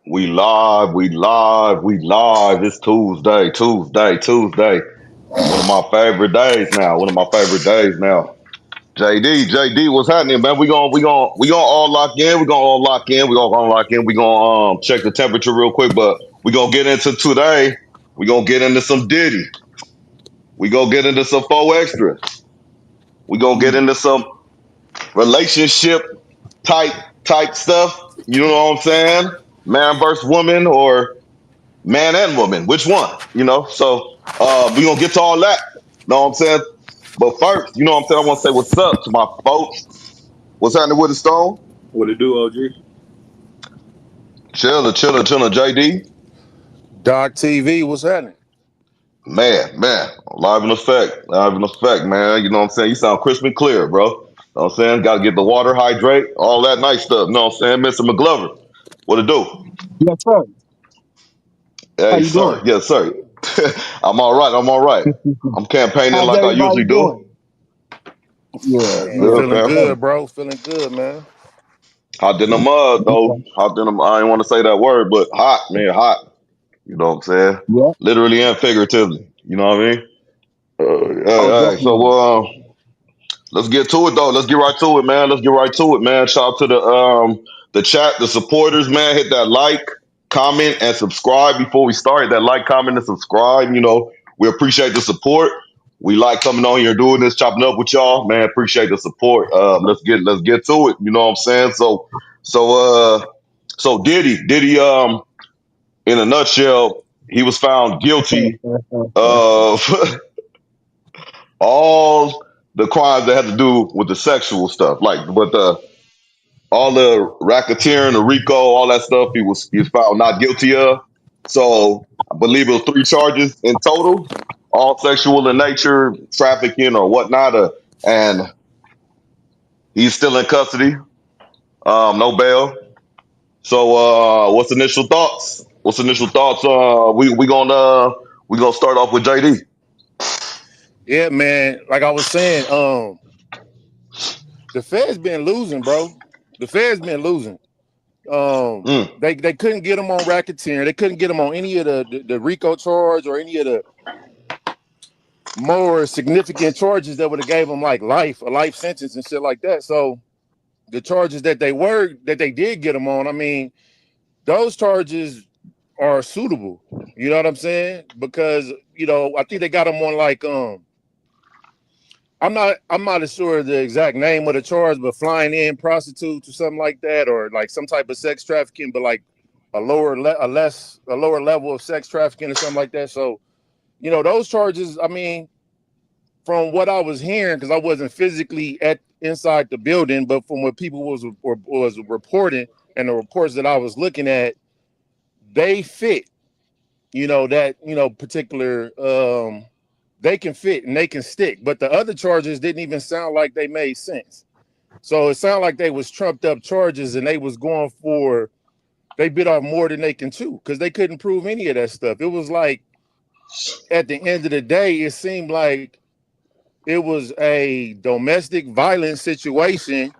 We live, we live, we live. It's Tuesday, Tuesday, Tuesday. One of my favorite days now. One of my favorite days now. JD, what's happening, man? We gonna all lock in. We gonna all lock in. We gonna all lock in. We gonna check the temperature real quick, but we gonna get into today. We gonna get into some Diddy. We gonna get into some faux extra. We gonna get into some relationship type stuff. You know what I'm saying? Man versus woman, or man and woman, which one? So we gonna get to all that. Know what I'm saying? But first, you know what I'm saying, I want to say what's up to my folks. What's happening with the Stone? What it do, OG? Chilling, JD. Doc TV, what's happening? Man, live in effect, man. You know what I'm saying? You sound crisp and clear, bro. Know what I'm saying? Got to get the water, hydrate, all that nice stuff. Know what I'm saying? Mr. McGlover, what it do? Yes, sir. How Hey, you sir. doing? Yes, sir. I'm all right. I'm campaigning How's like I everybody usually do. doing? Yeah, Man, Good, feeling yeah. man. Hey, good, bro. Feeling good, man. Hot in the mud, though. okay. I ain't want to say that word, but hot, man, hot. You know what I'm saying? Yeah. Literally and figuratively. You know what I mean? Oh, Hey, so definitely. let's get to it, though. Let's get right to it, man. Let's get right to it, man. Shout out to the chat, the supporters, man. Hit that like, comment, and subscribe before we start. That like, comment, and subscribe. We appreciate the support. We like coming on here doing this, chopping up with y'all, man. Appreciate the support. Let's get to it. You know what I'm saying? So so Diddy, in a nutshell, he was found guilty of all the crimes that had to do with the sexual stuff, like with the all the racketeering, the RICO, all that stuff. He was found not guilty of. So I believe it was three charges in total, all sexual in nature, trafficking or whatnot, and he's still in custody. No bail. So what's initial thoughts? What's initial thoughts? We gonna start off with JD. Yeah, man. Like I was saying, the Fed's been losing, bro. The Fed's been losing. Mm, They couldn't get him on racketeering. They couldn't get him on any of the RICO charge or any of the more significant charges that would have gave him like a life sentence and shit like that. So the charges that they did get him on, I mean, those charges are suitable. You know what I'm saying? Because I think they got him on like I'm not as sure the exact name of the charge, but flying in prostitutes or something like that, or like some type of sex trafficking, but like a lower level of sex trafficking or something like that. So those charges. I mean, from what I was hearing, because I wasn't physically at inside the building, but from what people was reporting and the reports that I was looking at, they fit. That particular they can fit and they can stick, but the other charges didn't even sound like they made sense. So it sounded like they was trumped up charges and they bit off more than they can chew because they couldn't prove any of that stuff. It was like at the end of the day, it seemed like it was a domestic violence situation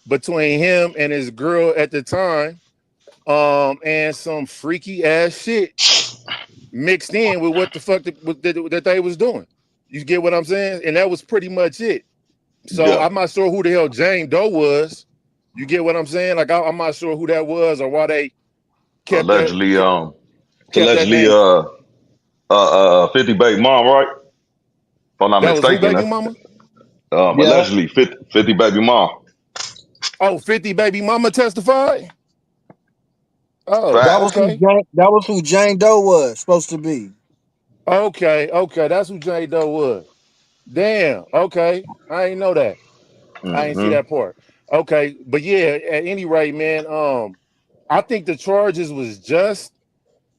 between him and his girl at the time, and some freaky ass shit mixed in with what the fuck that they was doing. You get what I'm saying? And that was pretty much it. So yeah, I'm not sure who the hell Jane Doe was. You get what I'm saying? Like I'm not sure who that was or why they kept that allegedly, kept, it's kept that allegedly name. 50 baby mom, right? If I'm not That was who, mistaken, baby that's mama? Yeah. allegedly 50 baby mom. Oh, 50 baby mama testified? Oh, That Facts. was who okay. Jane Doe was supposed to be. Okay. That's who Jane Doe was. Damn. Okay. I ain't know that. I ain't see Hmm. that part. Okay, but yeah, at any rate, man, I think the charges was just,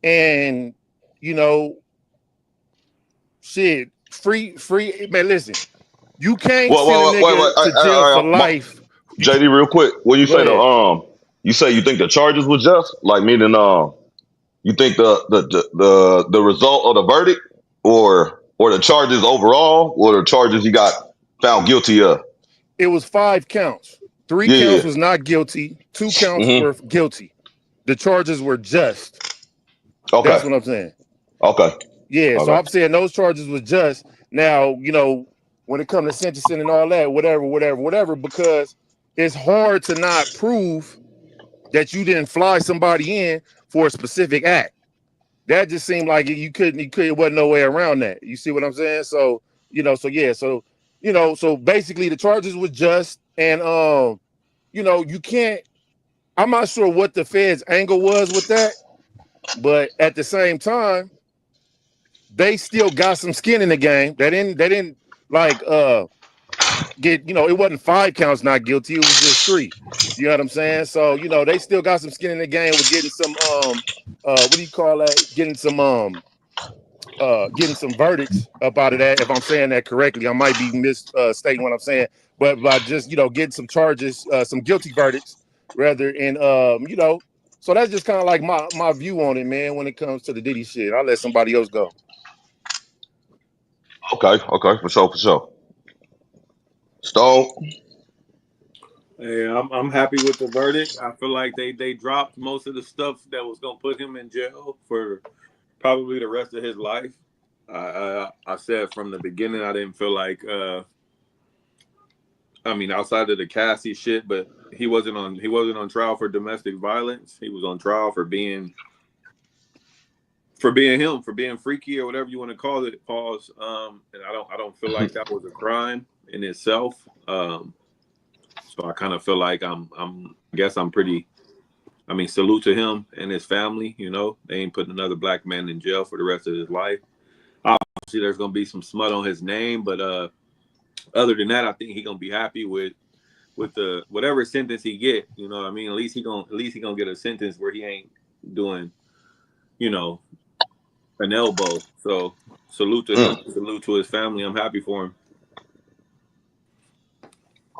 and you know, shit, free. Man, listen, you can't Well, send a wait. nigga to jail for life. You can JD, real quick, what you Go say? ahead. You say you think the charges was just, like, meaning, you think the result of the verdict, or the charges overall, or the charges he got found guilty of? It was 5 counts. Three Yeah, counts yeah. was not guilty. 2 counts Hmm. were guilty. the charges were just. Okay. That's what I'm saying. Okay. Yeah, so Okay. I'm saying those charges was just. Now, when it comes to sentencing and all that, whatever, because it's hard to not prove that you didn't fly somebody in for a specific act. That just seemed like you couldn't, it wasn't no way around that. You see what I'm saying? So, so basically the charges was just, and you can't. I'm not sure what the Fed's angle was with that, but at the same time, they still got some skin in the game. They didn't like get, it wasn't 5 counts not guilty, it was just 3. You know what I'm saying? So, they still got some skin in the game with getting some what do you call that? Getting some verdicts up out of that. If I'm saying that correctly, I might be misstating what I'm saying, but by just getting some charges, some guilty verdicts rather, and so that's just kind of like my view on it, man. When it comes to the Diddy shit, I'll let somebody else go. Okay. Okay. For sure. For sure. Stone. Hey, I'm happy with the verdict. I feel like they dropped most of the stuff that was gonna put him in jail for probably the rest of his life. I said from the beginning I didn't feel like I mean outside of the Cassie shit, but he wasn't on trial for domestic violence. He was on trial for being him, for being freaky or whatever you want to call it. Pause. And I don't feel like that was a crime in itself. So I kind of feel like I guess I'm pretty. I mean, salute to him and his family. They ain't putting another black man in jail for the rest of his life. Obviously, there's gonna be some smut on his name, but other than that, I think he's gonna be happy with the whatever sentence he get. You know what I mean? At least he gonna get a sentence where he ain't doing, an elbow. So salute to him, salute to his family. I'm happy for him.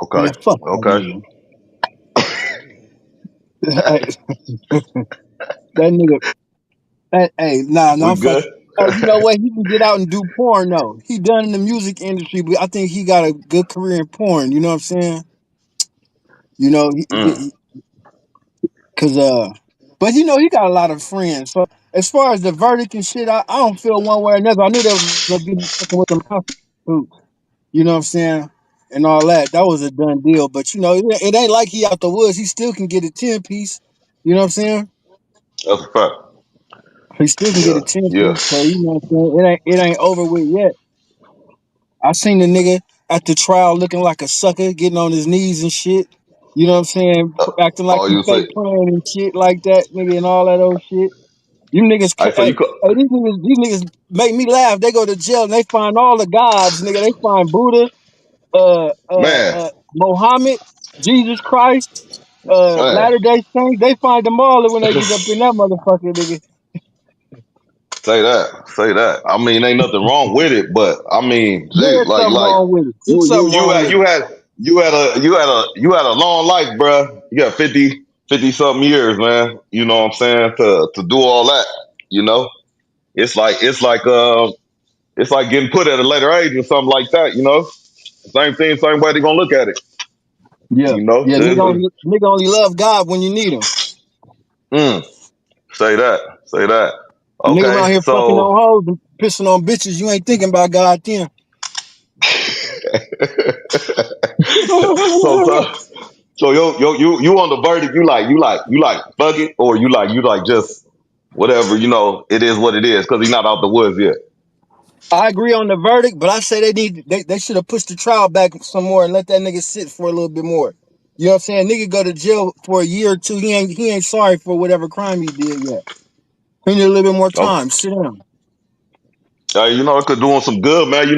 Okay. Man, fuck Okay. that nigga. That nigga. Hey, nah, no, I'm We fucking. good. Oh, you know what? He can get out and do porn though. He done in the music industry, but I think he got a good career in porn. You know what I'm saying? You know, Mm. cause but he got a lot of friends. So as far as the verdict and shit, I don't feel one way or another. I knew there was gonna be fucking with them prostitutes. You know what I'm saying? And all that. That was a done deal. But it ain't like he out the woods. He still can get a 10 piece. You know what I'm saying? That's a fact. He still can get Yeah. a 10 Yeah. piece. So you know what I'm saying? It ain't over with yet. I seen the nigga at the trial looking like a sucker, getting on his knees and shit. You know what I'm saying? Acting like Oh, he you say? fake praying and shit like that, nigga, and all that old shit. You niggas, I so you could, these niggas make me laugh. They go to jail and they find all the gods, nigga. They find Buddha, man. Mohammed, Jesus Christ, Man. Latter Day Saints. They find them all when they get up in that motherfucker, nigga. Say that. Say that. I mean, ain't nothing wrong with it, but I mean, gee, There's something like wrong with it. you There's you something you wrong had with it. you had a long life, bruh. You got 50 something years, man. You know what I'm saying? To do all that, you know, it's like getting put at a later age or something like that. Same thing, same way they gonna look at it. Yeah, You know, yeah. It's Nigga only love God when you need him. mm, say that, say that. Nigga Okay, around here fucking so on hoes and pissing on bitches. You ain't thinking about God then. so so you on the verdict? You like fuck it, or you like just whatever? It is what it is because he's not out the woods yet. I agree on the verdict, but I say they should have pushed the trial back some more and let that nigga sit for a little bit more. You know what I'm saying? Nigga go to jail for a year or two. He ain't sorry for whatever crime he did yet. He need a little bit more Okay. time. Sit down. It could do him some good, man.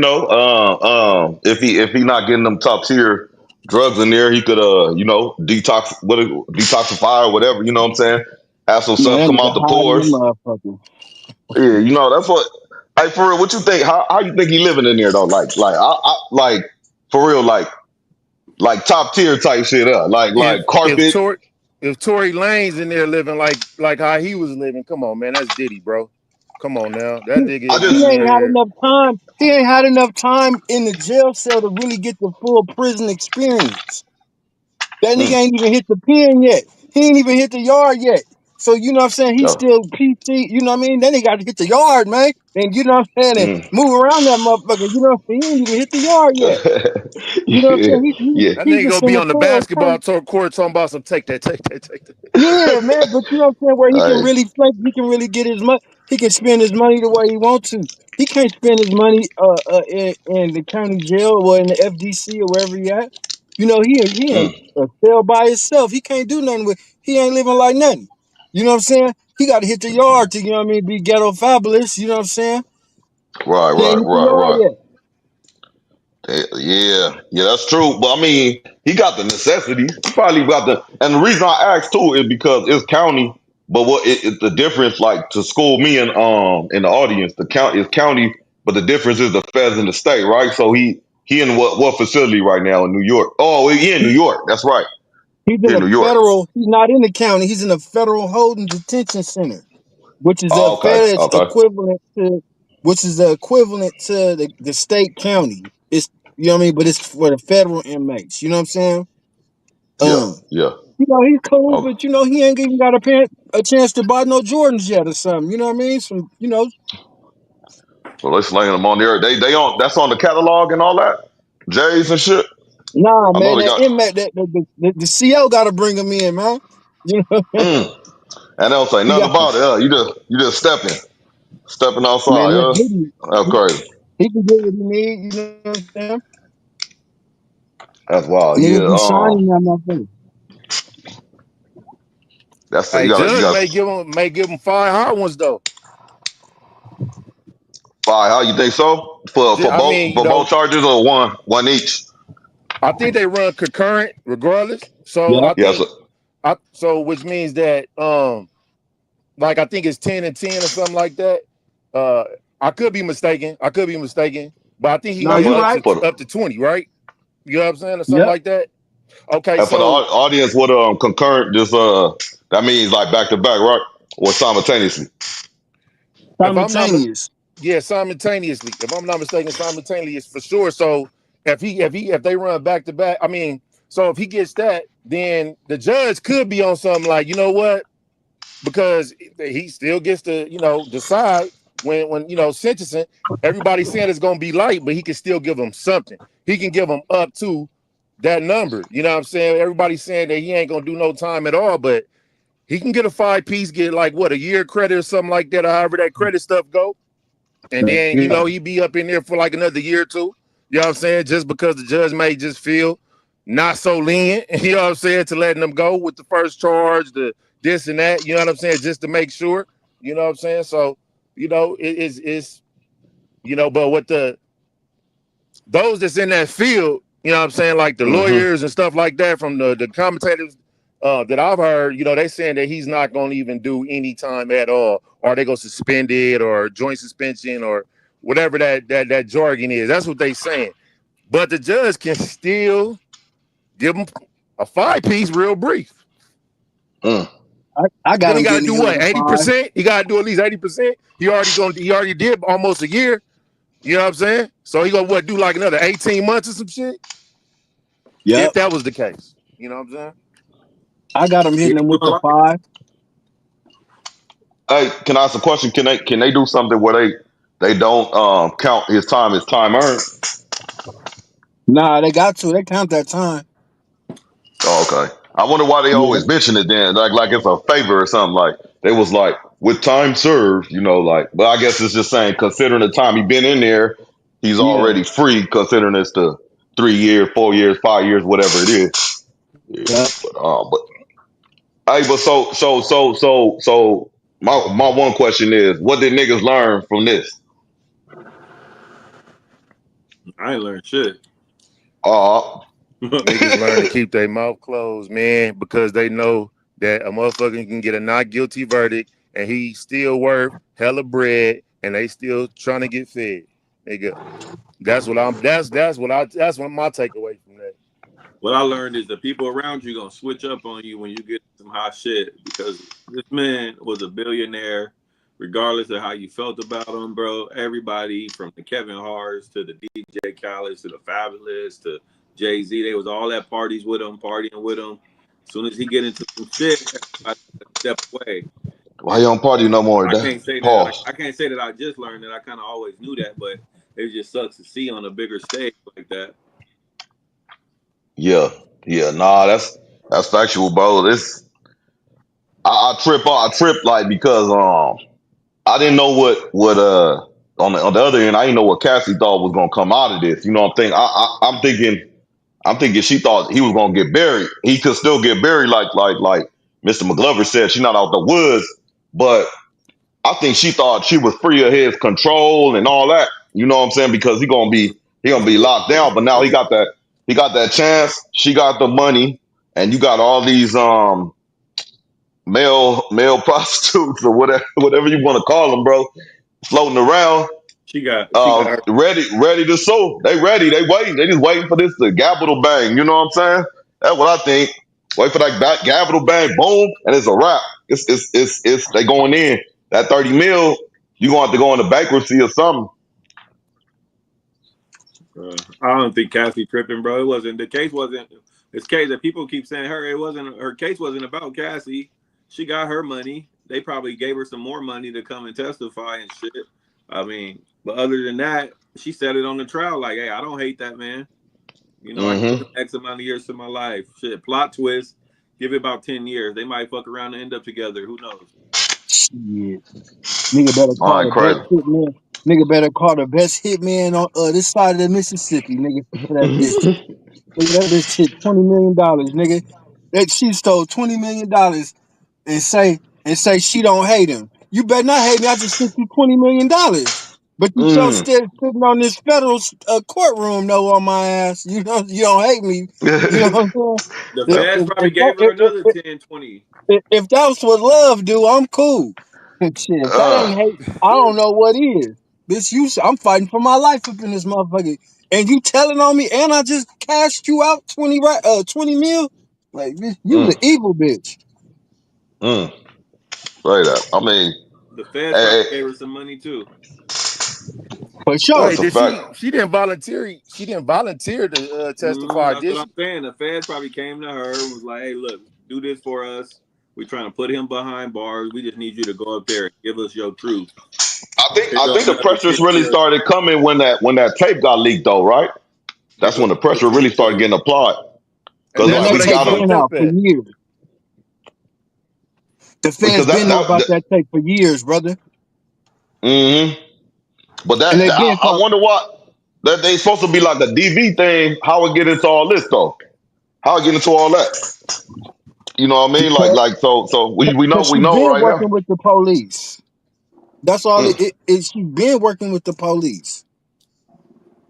If he not getting them top tier drugs in there, he could detoxify or whatever. You know what I'm saying? Have some Man, stuff that come nigga out the hiding the pores. motherfucker. Yeah, that's what. Like for real, what you think? How you think he living in there though? Like for real, like top tier type shit up. Like if if carpet. Tor if Tory Lane's in there living like how he was living, come on, man, that's Diddy, bro. Come on now, that He, nigga I is he in just ain't had there. enough time. He ain't had enough time in the jail cell to really get the full prison experience. That nigga mm, ain't even hit the pen yet. He ain't even hit the yard yet. So you know what I'm saying? He's Yeah. still PC. You know what I mean? Then he got to hit the yard, man, and you know what I'm saying, and Mm. move around that motherfucker. You know what I'm saying? He ain't even hit the yard yet. You know what I'm Yeah. saying? Yeah. That He's nigga just gonna in be the on the full basketball court talking about some take that. Yeah, man, but you know what I'm saying, where he can Hey. really flex, he can really get his money, he can spend his money the way he wants to. He can't spend his money in the county jail or in the FDC or wherever he at. You know, he in Mm. a cell by himself. He can't do nothing with. He ain't living like nothing. You know what I'm saying? He got to hit the yard to, you know what I mean, be ghetto fabulous. You know what I'm saying? Right. He ain't Right. hit the Right. yard Right. yet. Yeah, yeah, that's true. But I mean, he got the necessities. He probably got the. And the reason I asked too is because it's county. But the difference, like to school me and in the audience, the count is county, but the difference is the feds in the state, right? So he in what facility right now in New York? Oh, he in New York. That's right. He's He in in a New York. federal. He's not in the county. He's in a federal holding detention center, which is a Oh, okay, feds okay. equivalent to the state county. It's you know what I mean, but it's for the federal inmates. You know what I'm saying? Yeah, Um, yeah. you know he's cool, Okay. but you know he ain't even got a chance to buy no Jordans yet or something. You know what I mean? Some you know, So they slinging them on there. They on that's on the catalog and all that. J's and shit. nah, I know man, they that got. inmate the CO got to bring him in, man. You know, Mm. And they don't say he nothing got to, about it. You just stepping man. outside. That's Yeah, Diddy. that's crazy. He can get what he need. You know what I'm saying? That's wild. Yeah. Niggas be signing that motherfucker. That's you Hey, got you judge got may give him 5 hard ones though. five. How you think so? For I both mean, you for both know, charges or one each? I think they run concurrent regardless. So Yep. I Yes. think which means that like I think it's 10 and 10 or something like that. Uh I could be mistaken. But I think he No, Yeah. get you For right. for up to 20, right? You know what I'm saying? Or something Yep. like that. Okay, and for the so audience, what concurrent? Just that means like back to back, right? Or simultaneously. if I'm not Simultaneous. yeah, simultaneously. If I'm not mistaken, simultaneous for sure. So if they run back to back, I mean, so if he gets that, then the judge could be on something like, you know what? Because he still gets to, decide when sentencing. Everybody's saying it's gonna be light, but he can still give them something. He can give them up to that number. You know what I'm saying? Everybody's saying that he ain't gonna do no time at all, but he can get a 5-piece, get like what, a year credit or something like that, or however that credit stuff go. And then, Yeah. he be up in there for like another year or two. You know what I'm saying? Just because the judge may just feel not so lenient, you know what I'm saying, to letting them go with the first charge, the this and that, you know what I'm saying, just to make sure, you know what I'm saying? So, it's but what those that's in that field, you know what I'm saying, like the Mm-hmm. lawyers and stuff like that from the commentators that I've heard, they saying that he's not going to even do any time at all, or they go suspended or joint suspension or whatever that jargon is. That's what they saying. But the judge can still give him a 5-piece real brief. Mm. I Then got he him got to getting do hit with what? a 5. 80%? He got to do at least 80%. He already did almost a year. You know what I'm saying? So he gonna do like another 18 months or some shit? If Yep. that was the case. You know what I'm saying? I got him Yeah, hitting him you with know, the like, 5. Hey, can I ask a question? Can they do something where they don't count his time as time earned? Nah, they got to. They count that time. Oh, okay. I wonder why they Yeah. always mention it then, like it's a favor or something. Like they was like with time served, like. But I guess it's just saying considering the time he been in there, he's Yeah. already free. Considering it's the 3 years, 4 years, 5 years, whatever it is. Yeah. Yep. But hey, but so my one question is, what did niggas learn from this? I ain't learned shit. Uh, Niggas learn to keep their mouth closed, man, because they know that a motherfucker can get a not guilty verdict and he's still worth hella bread and they still trying to get fed. Nigga. That's what my takeaway from that. What I learned is the people around you gonna switch up on you when you get some hot shit because this man was a billionaire, regardless of how you felt about him, bro. Everybody from the Kevin Harts to the DJ Khaled to the Fabulous to Jay-Z, they was all at parties with him, partying with him. As soon as he get into some shit, everybody step away. Why you don't party no more? I can't say that. Pause. I can't say that I just learned that. I kind of always knew that, but it just sucks to see on a bigger stage like that. Yeah, yeah. Nah, that's factual, bro. This I trip like because I didn't know what on the other end I didn't know what Cassie thought was gonna come out of this. You know what I'm thinking? I'm thinking she thought he was gonna get buried. He could still get buried, like Mr. McGlover said. She's not out the woods, but I think she thought she was free of his control and all that. You know what I'm saying? Because he gonna be locked down. But now he got that chance. She got the money, and you got all these male prostitutes or whatever you want to call them, bro, floating around. She got her. Ready to sue. They ready. They waiting. They just waiting for this to gavel bang. You know what I'm saying? That's what I think. Wait for that gavel bang, boom, and it's a wrap. It's they going in. That 30 mil, you gonna have to go into bankruptcy or something. I don't think Cassie tripping, bro. It wasn't the case. Wasn't this case that people keep saying her? It wasn't her case. Wasn't about Cassie. She got her money. They probably gave her some more money to come and testify and shit. I mean, but other than that, she said it on the trial. Like, hey, I don't hate that man. You know, I give him X amount of years to my life. Shit, plot twist. Give it about 10 years. They might fuck around and end up together. Who knows? Shit. Nigga better All call right, the best crazy. hitman. Nigga better call the best hitman on this side of the Mississippi, nigga, for that bitch. Nigga, that bitch hit $20 million, nigga. That she stole $20 million and say she don't hate him. You better not hate me. I just sent you $20 million. But you so Mm. still sitting on this federal courtroom though on my ass. You know you don't hate me. You know what I'm saying? The If, feds if, probably if, that, gave her another 10, 20. if that's what love do, I'm cool. Shit, if that ain't hate, I don't know what is. Bitch, I'm fighting for my life up in this motherfucker. And you telling on me, and I just cashed you out 20 mil? Like, bitch, you the mm, evil bitch. mm. Say that. I mean, The feds probably hey, gave her some money too. For sure. that's Wait, a did fact. she didn't volunteer? She didn't volunteer to testify, That's did what I'm she? saying. The feds probably came to her and was like, "Hey, look, do this for us. We're trying to put him behind bars. We just need you to go up there and give us your truth. Here I go think the another pressures 10 really years." started coming when that tape got leaked, though, right? Here That's goes when the another pressure 10 really started years. getting applied. And Cause Man, that's like where that we they tape got fucked been them up out for at. years. The because feds been know about that tape for years, brother. mm-hmm. But And they been I caught. wonder what that they supposed to be like a DV thing. How it get into all this though? How it get into all that? You know what I mean? Because So we she know been right working now. with the police. That's all Mm, she been working with the police.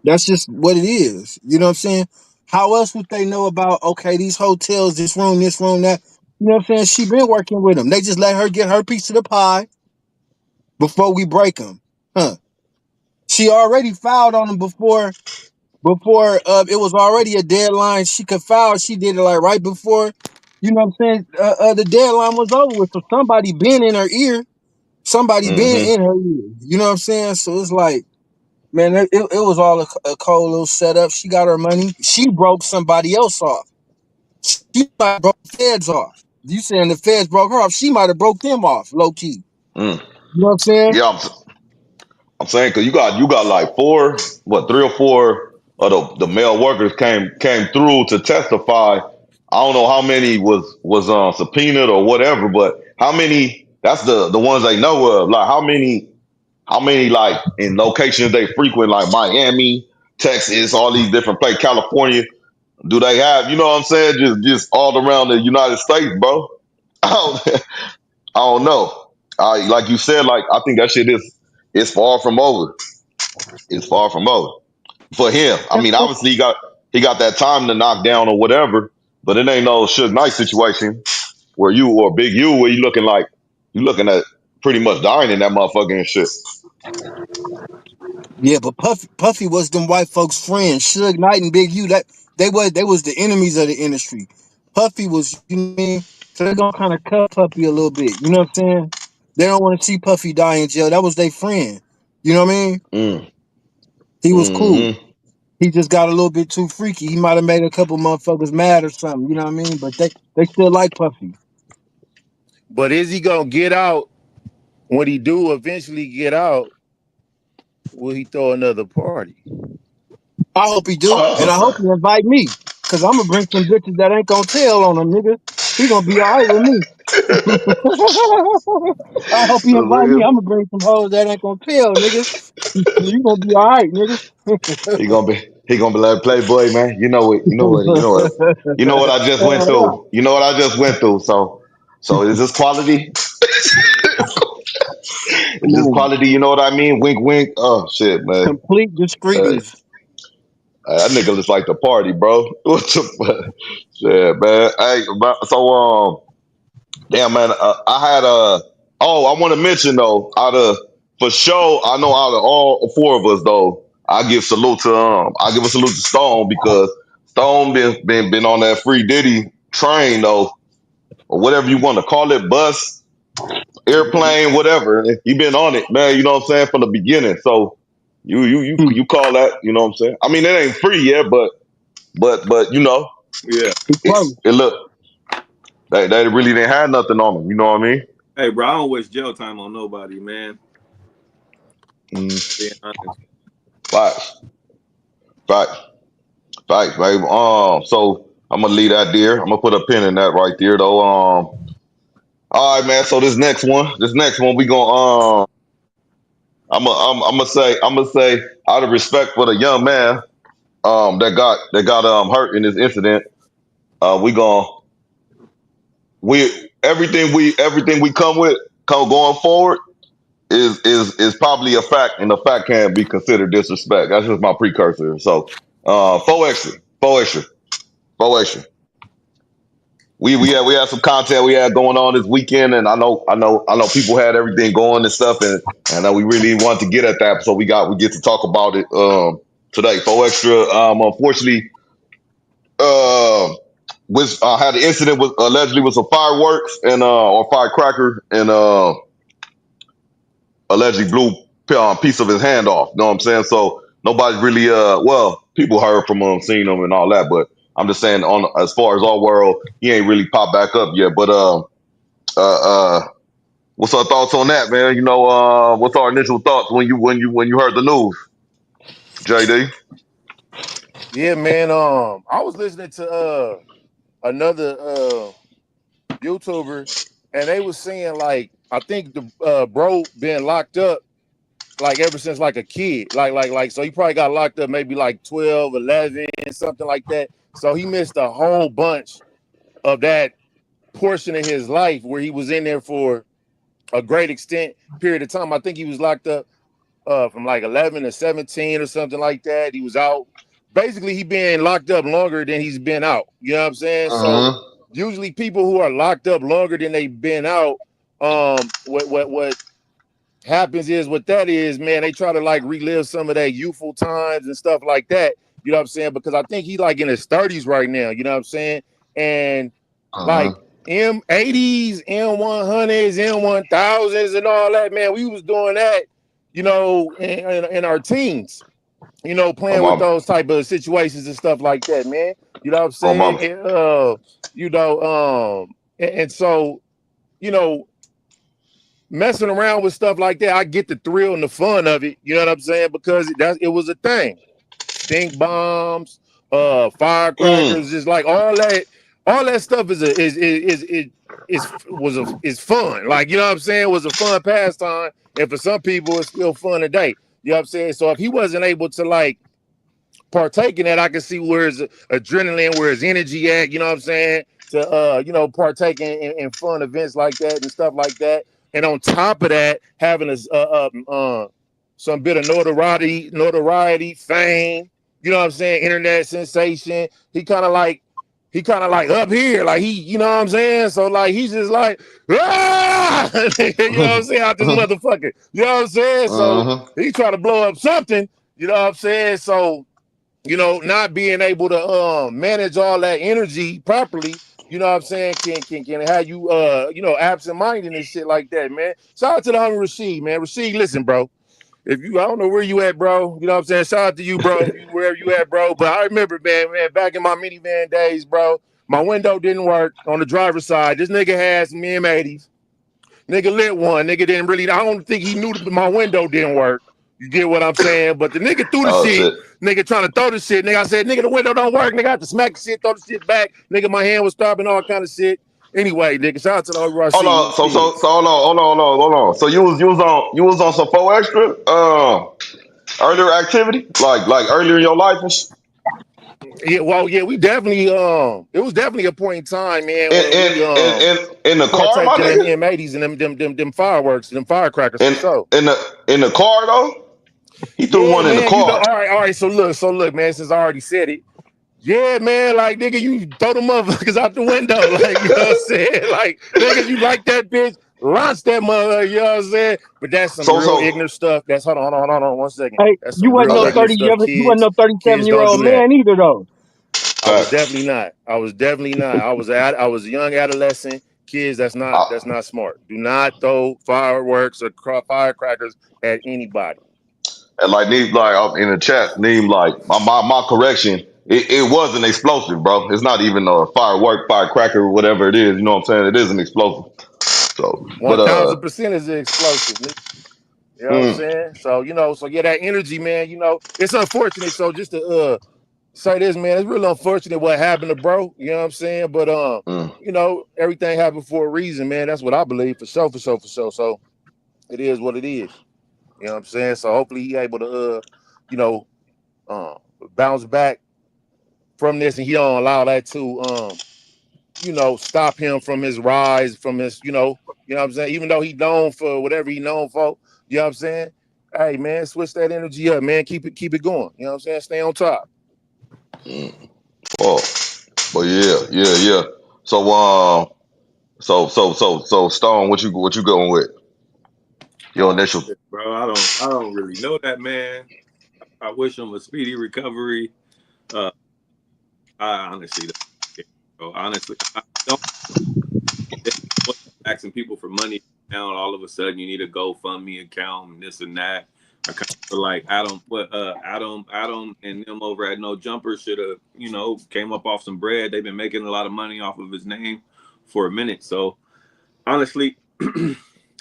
That's just what it is. You know what I'm saying? How else would they know about, okay, these hotels, this room, that? You know what I'm saying? She been working with them. They just let her get her piece of the pie before we break them. Huh. She already filed on them before it was already a deadline. She could file. She did it like right before, you know what I'm saying? The deadline was over with. So somebody been in her ear. Somebody been mm-hmm. in her ear. You know what I'm saying? So it's like, man, it was all a cold little setup. She got her money. She broke somebody else off. She might have broke the feds off. You saying the feds broke her off? She might have broke them off, low key. Mm. You know what I'm saying? Yeah, I'm saying because you got like three or four of the male workers came through to testify. I don't know how many was subpoenaed or whatever, but how many? That's the ones they know of. Like how many like in locations they frequent, like Miami, Texas, all these different places, California. Do they have? You know what I'm saying? Just all around the United States, bro. I don't, I don't know. Like you said, like I think that shit is it's far from over. It's far from over for him. I mean, obviously he got that time to knock down or whatever, but it ain't no Suge Knight situation where you or Big U where you looking at pretty much dying in that motherfucker and shit. Yeah, but Puffy was them white folks' friends. Suge Knight and Big U, that they was the enemies of the industry. Puffy was, you know what I mean? So they're gonna kind of cut Puffy a little bit. You know what I'm saying? They don't want to see Puffy die in jail. That was their friend. You know what I mean? Mm, He was cool. mm-hmm. He just got a little bit too freaky. He might have made a couple motherfuckers mad or something. You know what I mean? But they still like Puffy. But is he gonna get out when he do eventually get out? Will he throw another party? I hope he do, and I hope he invite me, cause I'm gonna bring some bitches that ain't gonna tell on him, nigga. He gonna be all right with me. I hope he invite me. I'm gonna bring some hoes that ain't gonna tell, nigga. You gonna be all right, nigga. He gonna be like Playboy, man. You know what I just went Hell yeah. through. You know what I just went through. So is this quality? Is this Man, quality? You know what I mean? Wink, wink. Oh shit, man. complete Hey, discreetness. that nigga looks like the party, bro. What the fuck? Yeah, man. Hey, damn, man. I had a. Oh, I want to mention though. For sure, I know out of all four of us though, I give a salute to Stone because Stone been on that free Diddy train though, or whatever you want to call it, bus, airplane, whatever. He been on it, man. You know what I'm saying, from the beginning. So you call that, you know what I'm saying? I mean, it ain't free yet, but you know, Yeah. He close. it look they really didn't have nothing on them. You know what I mean? Hey, bro, I don't waste jail time on nobody, man. Mm, Being honest. facts, facts, facts, babe. So I'm gonna leave that there. I'm gonna put a pin in that right there, though. All right, man. So this next one, we gonna I'm gonna say, out of respect for the young man that got hurt in this incident, we gonna we everything we come going forward is probably a fact, and a fact can't be considered disrespect. That's just my precursor. So, four extra, four extra. We had some content we had going on this weekend, and I know people had everything going and stuff, and we really wanted to get at that, so we get to talk about it today. Four extra. Unfortunately, uh, was had an incident with allegedly with some fireworks and or firecracker, and allegedly blew a piece of his hand off. You know what I'm saying? So nobody really people heard from him, seen him, and all that, but I'm just saying, on as far as our world, he ain't really popped back up yet. But what's our thoughts on that, man? You know, what's our initial thoughts when you heard the news, JD? Yeah, man. I was listening to another YouTuber, and they was saying like I think the bro been locked up like ever since like a kid, like so he probably got locked up maybe like 12, 11, something like that. So he missed a whole bunch of that portion of his life where he was in there for a great extent period of time. I think he was locked up from like 11 to 17 or something like that. He was out. Basically, he been locked up longer than he's been out. You know what I'm saying? So Uh-huh. usually people who are locked up longer than they've been out, what happens is what that is, man, they try to like relive some of their youthful times and stuff like that. You know what I'm saying? Because I think he like in his 30s right now, you know what I'm saying? And Uh-huh. like M80s, M100s, M1000s, and all that, man, we was doing that, you know, in our teens, you know, Oh, playing with mama. those type of situations and stuff like that, man. You know what I'm Oh, mama. saying? You know, and so, you know, messing around with stuff like that, I get the thrill and the fun of it. You know what I'm saying? Because it was a thing. Stink bombs, Mm. firecrackers, just like all that stuff is fun. Like, you know what I'm saying? It was a fun pastime, and for some people, it's still fun today. You know what I'm saying? So if he wasn't able to like partake in that, I can see where his adrenaline, where his energy at, you know what I'm saying? To you know, partake in fun events like that and stuff like that. And on top of that, having some bit of notoriety, fame, you know what I'm saying, internet sensation. He kind of like up here, like you know what I'm saying? So like he's just like, ah! You know what I'm saying, out this motherfucker. You know what I'm saying? So Uh-huh. he trying to blow up something, you know what I'm saying? So you know, not being able to manage all that energy properly, you know what I'm saying, can have you you know, absent-minded and shit like that, man. Shout out to the homie Rashid, man. Rashid, listen, bro. if you, I don't know where you at, bro. You know what I'm saying? Shout out to you, bro. You wherever you at, bro. But I remember, man, back in my minivan days, bro. My window didn't work on the driver's side. This nigga had some M80s. Nigga lit one. Nigga didn't really. I don't think he knew my window didn't work. You get what I'm saying? But the nigga threw the Oh shit. shit. Nigga trying to throw the shit. Nigga, I said, nigga, the window don't work. Nigga, I had to smack the shit, throw the shit back. Nigga, my hand was stopping, all kind of shit. Anyway, nigga, shout out to the whole Hold Rashid. on. What's So this? hold on. So you was on some 4 extra earlier activity like earlier in your life and Yeah, well, yeah, we definitely it was definitely a point in time, man, in, when in we in in the car, my partaked in them nigga. M80s and them fireworks, them firecrackers for In sure. in the car though. He threw Yeah, one in the man, you know, car. all right, so look, man, since I already said it. Yeah, man, like nigga, you throw the motherfuckers out the window, like you know what I'm saying? Like, niggas, you like that bitch, launch that mother, you know what I'm saying? But that's some So real so ignorant stuff. That's hold on 1 second. Hey, That's some real okay. ignorant stuff, you wasn't kids. no 37 Kids year don't old do that. man either though. I was Facts. definitely not. I was a young adolescent. Kids, that's I, not smart. Do not throw fireworks or firecrackers at anybody. and like Neem, like in the chat, Neem, like my correction. It was an explosive, bro. It's not even a firecracker, or whatever it is. You know what I'm saying? It is an explosive. So, but 1000% is explosive. You know what I'm mm, saying? So, so yeah, that energy, man, it's unfortunate. So just to say this, man, it's really unfortunate what happened to bro. You know what I'm saying? But mm, everything happened for a reason, man. That's what I believe for sure, for sure, for sure. So it is what it is. You know what I'm saying? So hopefully he able to you know, uh bounce back from this and he don't allow that to stop him from his rise, from his, what I'm saying? Even though he known for whatever he known for, you know what I'm saying? Hey man, switch that energy up, man. Keep it going. You know what I'm saying? Stay on top. mm. Oh, but yeah. So so Stone, what you going with your initial? Shit, bro, I don't really know that man. I wish him a speedy recovery. Uh, I honestly don't care, bro. Honestly, I don't. Asking people for money now, all of a sudden you need a GoFundMe account and this and that. I kind of feel like Adam and them over at No Jumper should have, came up off some bread. They've been making a lot of money off of his name for a minute. So honestly, I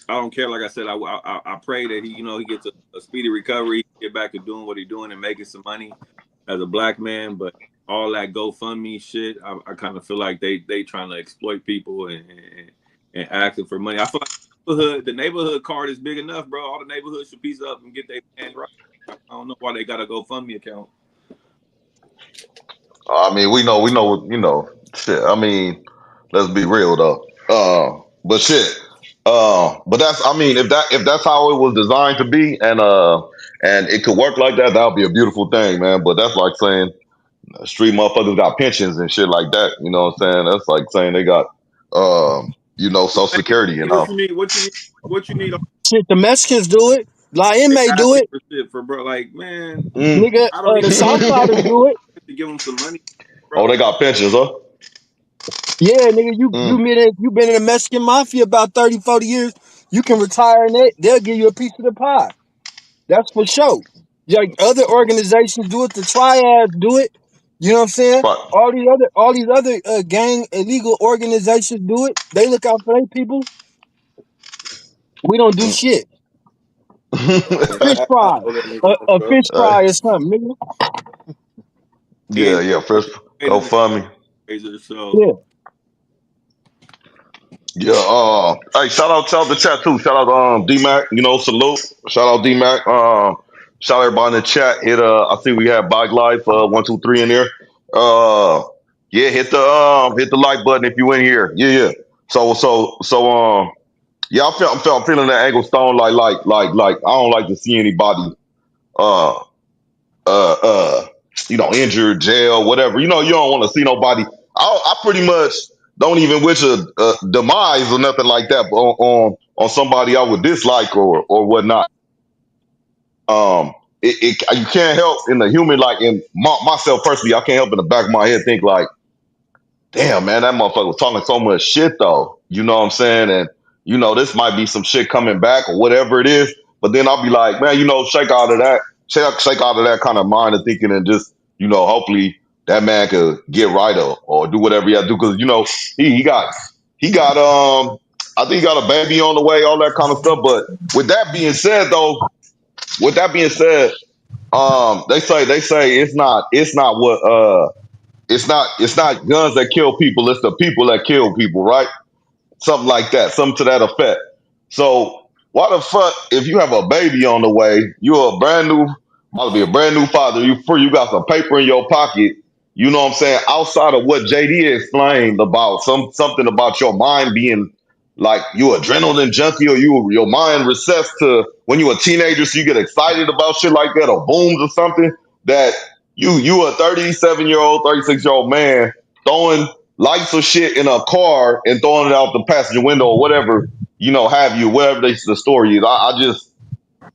don't care. Like I said, I pray that he gets a speedy recovery, get back to doing what he's doing and making some money as a black man. But all that GoFundMe shit, I kind of feel like they trying to exploit people and asking for money. I feel like the neighborhood card is big enough, bro. All the neighborhoods should piece up and get their man right. I don't know why they got a GoFundMe account. I mean, we know, shit. I mean, let's be real though. But shit. But that's, I mean, if that's how it was designed to be, and it could work like that, that would be a beautiful thing, man. But that's like saying street motherfuckers got pensions and shit like that. You know what I'm saying? That's like saying they got, Social Hey, Security. You what know. you need? What you need Shit, the Mexicans do it. La may do asking it. for shit for, bro? Like, man, Mm. Nigga, I don't the even Southsiders do it. have to give them some money, Oh, bro. they got pensions, huh? Yeah, nigga, Mm. you been in the Mexican mafia about 30, 40 years. You can retire in it. They'll give you a piece of the pie. That's for sure. Like other organizations do it, the triads do it. You know what I'm saying? But All these other gang illegal organizations do it. They look out for their people. We don't do mm. shit. Man, Fish I fry. know that nigga, A bro. fish fry or something, nigga. He ain't Yeah. First, made go in the fund me. razor, so Yeah. Yeah. Hey, shout out the chat too. Shout out D Mac. Salute. Shout out D Mac. Shout out everybody in the chat. I see we have Bike Life 123 in there. Yeah. Hit the like button if you in here. Yeah. So yeah. I'm feeling that angle Stone. Like I don't like to see anybody uh uh uh injured, jail, whatever. You don't want to see nobody. I pretty much don't even wish a demise or nothing like that on somebody I would dislike or whatnot. You can't help in the human, like in myself personally, I can't help in the back of my head think like, damn man, that motherfucker was talking so much shit though. You know what I'm saying? And this might be some shit coming back or whatever it is. But then I'll be like, man, shake out of that, shake out of that kind of mind of thinking, and just hopefully that man could get right or do whatever he has to do, because he got I think he got a baby on the way, all that kind of stuff. But with that being said, though, with that being said, they say it's not what it's not guns that kill people, it's the people that kill people, right? Something like that, something to that effect. So why the fuck, if you have a baby on the way, you're about to be a brand new father, you got some paper in your pocket, you know what I'm saying? Outside of what JD explained about something about your mind being like you adrenaline junkie, or your mind recessed to when you a teenager, so you get excited about shit like that, or booms or something, that you a 37-year-old, 36-year-old man throwing lights or shit in a car and throwing it out the passenger window or whatever, have you, whatever the story is. I just,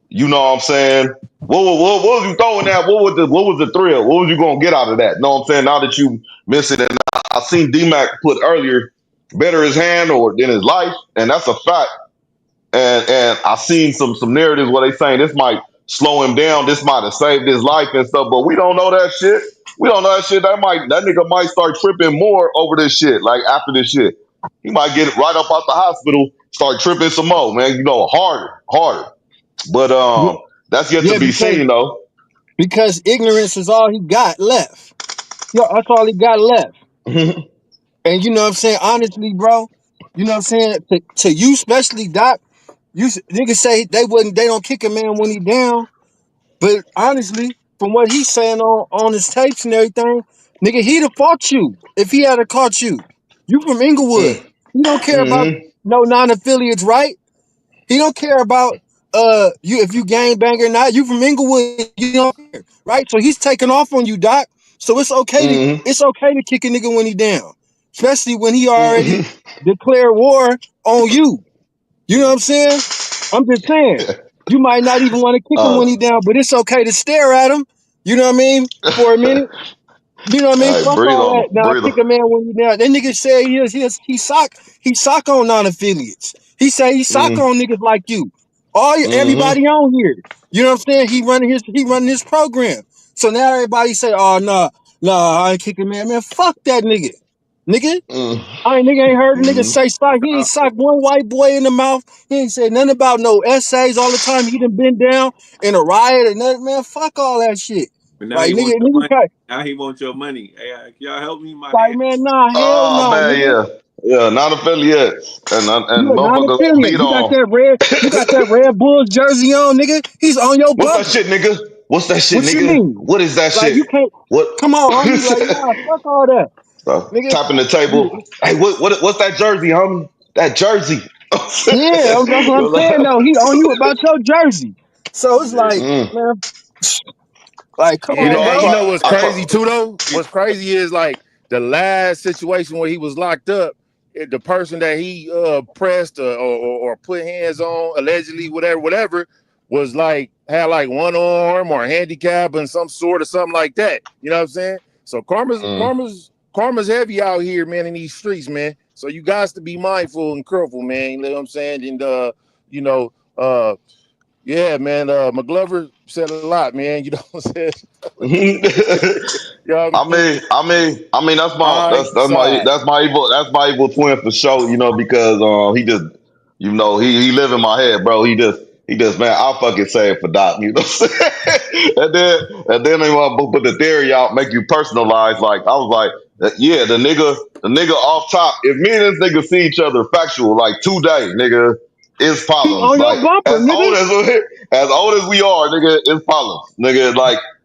what I'm saying? What was you throwing at? What was the thrill? What was you gonna get out of that? Know what I'm saying? Now that you miss it, and I seen D-Mac put earlier, better his hand or than his life, and that's a fact. And I seen some narratives where they saying this might slow him down, this might have saved his life and stuff, but we don't know that shit. We don't know that shit. That nigga might start tripping more over this shit. Like after this shit, he might get right up out the hospital, start tripping some more, man. Harder. But Yeah, that's yet to yeah, be seen, though. because ignorance is all he got left. Yo, that's all he got left. And you know what I'm saying? Honestly, bro, you know what I'm saying? To you, especially Doc, niggas say they don't kick a man when he down. But honestly, from what he's saying on his tapes and everything, nigga, he'd have fought you if he had caught you. You from Inglewood. He don't care about Mm-hmm. no non-affiliates, right? He don't care about you if you gang bang or not. You from Inglewood, you don't care, right? So he's taking off on you, Doc. So Mm-hmm. it's okay to kick a nigga when he down, especially when he already Mm-hmm. declared war on you. You know what I'm saying? I'm just saying. You might not even want to kick him when he uh, down, but it's okay to stare at him. You know what I mean? For a minute. You know what I mean? hey, Fuck breathe all on that. him. Now Breathe kick a man when he down. That nigga say he sock on non-affiliates. He say he sock on. on niggas like you. Mm-hmm. Everybody on here. You know what I'm saying? He running his program. So now everybody say, oh nah, I ain't kicking man. Man, fuck that nigga. Nigga. Nigga ain't heard a nigga Mm-hmm. say sock. He ain't socked one white boy in the mouth. He ain't said nothing about no essays all the time. He done been down in a riot and nothing. Man, fuck all that shit. But now Like he wants your nigga, money. Now he wants your money. Hey, can y'all help me? My like hand. man, nah, hell Oh no, man, nigga. yeah, non-affiliates, and You a motherfuckers gonna non-affiliate. beat on. You got that Red Bulls jersey on, nigga. He's on your What's that bumper. shit, nigga? What's that shit, What you nigga? mean? What is that Like shit? you can't What? come on, homie. Like, nah, fuck all that. So, Nigga. tapping the table. Hey, what's that jersey, homie? That jersey. Yeah, that's what I'm saying though. He on you about your jersey. So it's Yeah. like, Mm. man, like, come You Yeah, know, on, I and you bro. know what's try. I try. crazy too though? What's crazy is like the last situation where he was locked up, the person that he pressed or put hands on, allegedly, whatever, was like had like one arm or handicap and some sort of something like that. You know what I'm saying? So Mm. karma's heavy out here, man, in these streets, man. So you guys to be mindful and careful, man. You know what I'm saying? And you know, yeah, man. McGlover said a lot, man. You know what I'm saying? You know what I mean? That's my I that's my side. that's my evil twin for sure. Because he just he live in my head, bro. He just man, I'll fucking say it for Doc. You know what I'm saying? And then they want to put the theory out, make you personalize. Like I was like, yeah, the nigga off top. If me and this nigga see each other factual, like today, nigga, it's He problems. on your Like bumper, as nigga. old as we are, nigga, it's problems, nigga.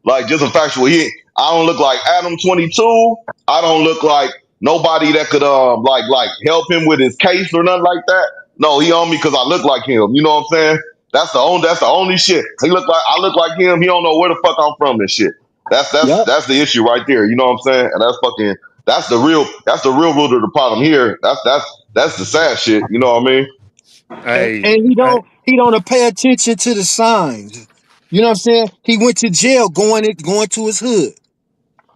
Like just a factual. I don't look like Adam 22. I don't look like nobody that could like help him with his case or nothing like that. No, he on me because I look like him. You know what I'm saying? That's the only shit. I look like him. He don't know where the fuck I'm from and shit. That's that's Yep. that's the issue right there. You know what I'm saying? And that's the real root of the problem here. That's the sad shit. You know what I mean? Hey, And he don't pay attention to the signs. You know what I'm saying? He went to jail going to his hood.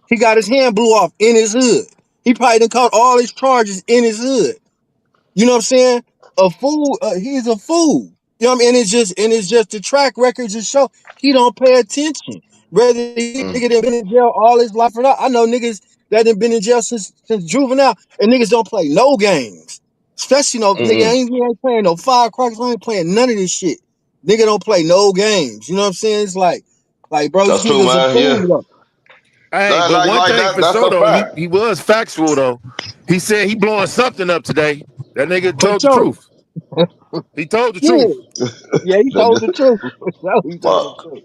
He got his hand blew off in his hood. He probably done caught all his charges in his hood. You know what I'm saying? A fool, he's a fool. You know what I mean? And it's just the track record just show he don't pay attention. Whether he Mm, nigga done been in jail all his life or not. I know niggas that done been in jail since juvenile, and niggas don't play no games. Especially no nigga mm-mm. he ain't playing no firecrackers. I ain't playing none of this shit. Nigga don't play no games. You know what I'm saying? It's like bro, this That's true, nigga's a man. Yeah, fool though. Hey, but one like thing that. for That's sure a though, he fact. he was factual though. He said he blowing something up today. That nigga For told the sure. truth. He told the Yeah, truth. yeah, he That told just, the truth. For sure, he told my, the truth.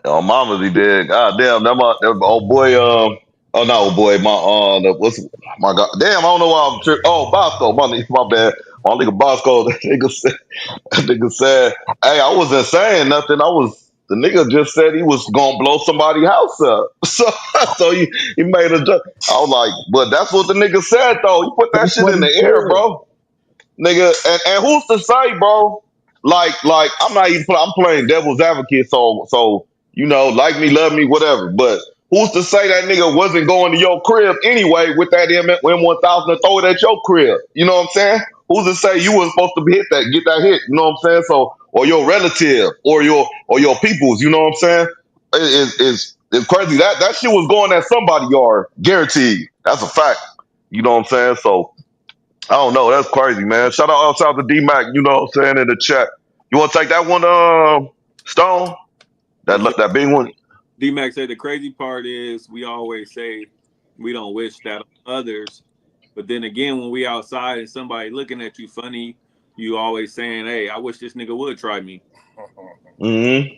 on Mama's he did. God damn, that old boy. Oh no, old boy. What's my God? Damn, I don't know why I'm tripping. Oh, Bosco. My bad. My nigga Bosco. That nigga said, "Hey, I wasn't saying nothing. The nigga just said he was gonna blow somebody's house up. So he made a joke. I was like, but that's what the nigga said though. He put that That's shit what in he the air, said. bro. Nigga, and who's to say, bro? Like I'm not even. I'm playing devil's advocate, so like me, love me, whatever. But who's to say that nigga wasn't going to your crib anyway with that M1000 and throw it at your crib? You know what I'm saying? Who's to say you wasn't supposed to get that hit? You know what I'm saying? So, or your relative, or your peoples. You know what I'm saying? It's crazy that shit was going at somebody yard, guaranteed. That's a fact. You know what I'm saying? So. I don't know. That's crazy, man. Shout out to D Mac. You know what I'm saying in the chat. You want to take that one, Stone? Yeah. That big one. D-Mac said the crazy part is we always say we don't wish that on others. But then again, when we outside and somebody looking at you funny, you always saying, "Hey, I wish this nigga would try me." Mm-hmm.